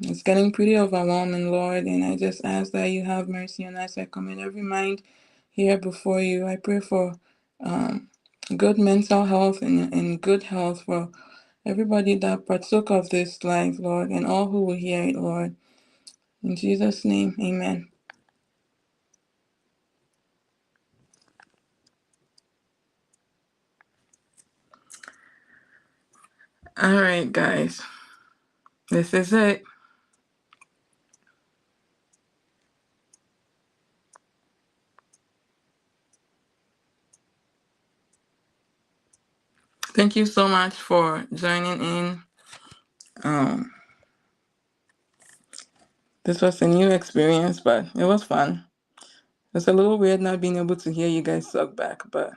is getting pretty overwhelming, Lord, and I just ask that you have mercy on us. I commit every mind here before you. I pray for good mental health and good health for everybody that partook of this life, Lord, and all who will hear it, Lord. In Jesus' name, amen. All right, guys. This is it. Thank you so much for joining in. This was a new experience, but it was fun. It's a little weird not being able to hear you guys talk back, but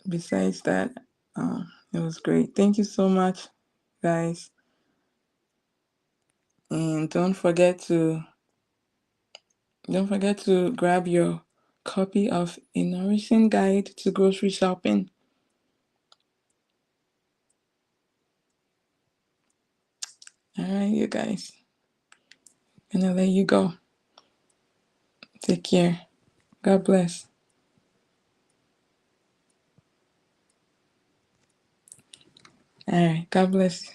besides that, it was great. Thank you so much, guys. And don't forget to grab your copy of A Nourishing Guide to Grocery Shopping. All right, you guys. Gonna let you go. Take care. God bless. All right. God bless you.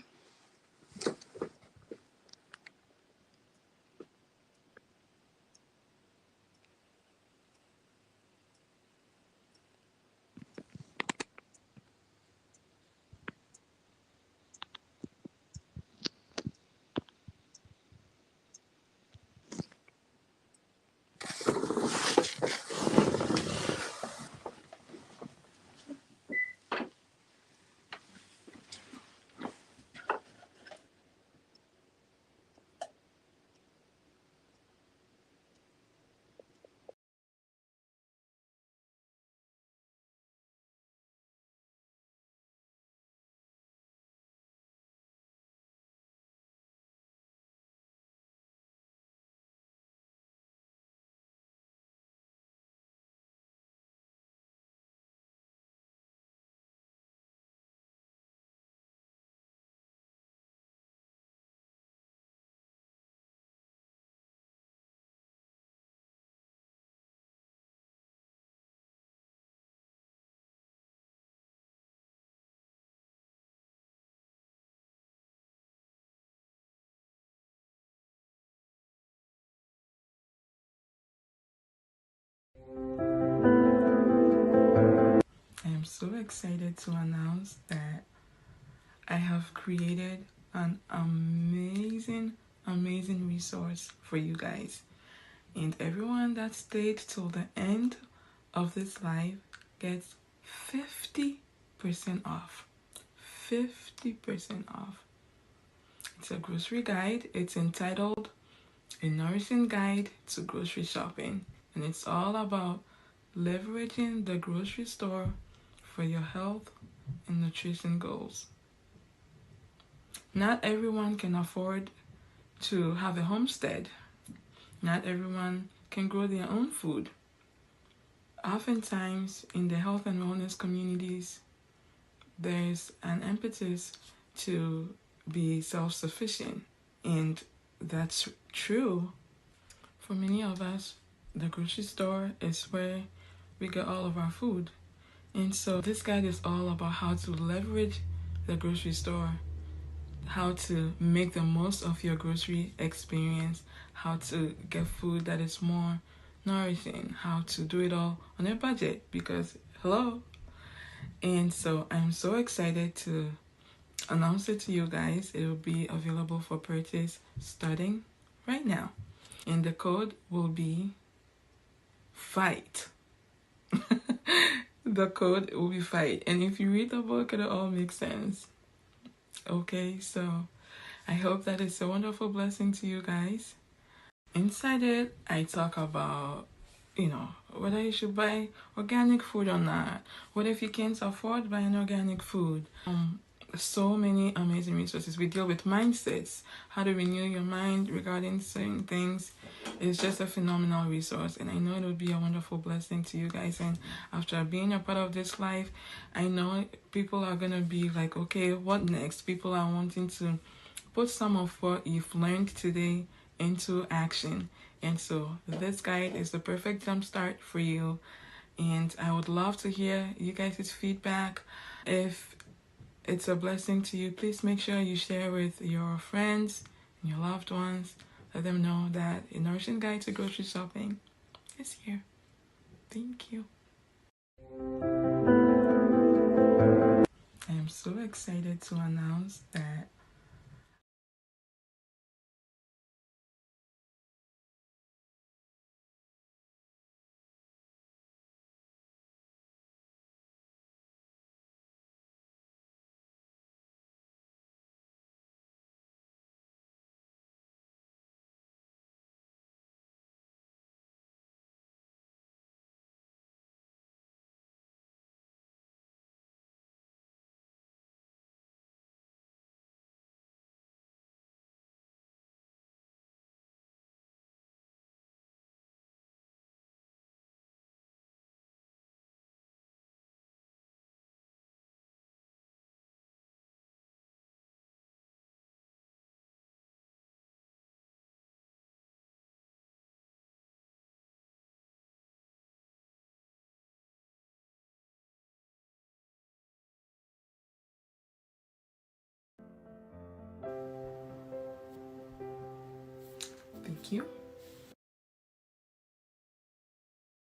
I am so excited to announce that I have created an amazing resource for you guys. And everyone that stayed till the end of this live gets 50% off. 50% off. It's a grocery guide. It's entitled A Nourishing Guide to Grocery Shopping. And it's all about leveraging the grocery store for your health and nutrition goals. Not everyone can afford to have a homestead. Not everyone can grow their own food. Oftentimes, in the health and wellness communities, there's an impetus to be self-sufficient. And that's true for many of us. The grocery store is where we get all of our food. And so this guide is all about how to leverage the grocery store, how to make the most of your grocery experience, how to get food that is more nourishing, how to do it all on a budget, because hello. And so I'm so excited to announce it to you guys. It will be available for purchase starting right now. And the code will be FIGHT. The code will be FIGHT. And if you read the book, it'll all make sense. Okay, so I hope that it's a wonderful blessing to you guys. Inside it, I talk about, whether you should buy organic food or not. What if you can't afford buying organic food? So many amazing resources. We deal with mindsets, how to renew your mind regarding certain things. It's just a phenomenal resource, and I know it will be a wonderful blessing to you guys. And after being a part of this life, I know people are gonna be like, okay, what next? People are wanting to put some of what you've learned today into action. And so this guide is the perfect jumpstart for you. And I would love to hear you guys' feedback. If it's a blessing to you, please make sure you share with your friends and your loved ones. Let them know that a nourishing guide to grocery shopping is here. Thank you. I am so excited to announce that Thank you.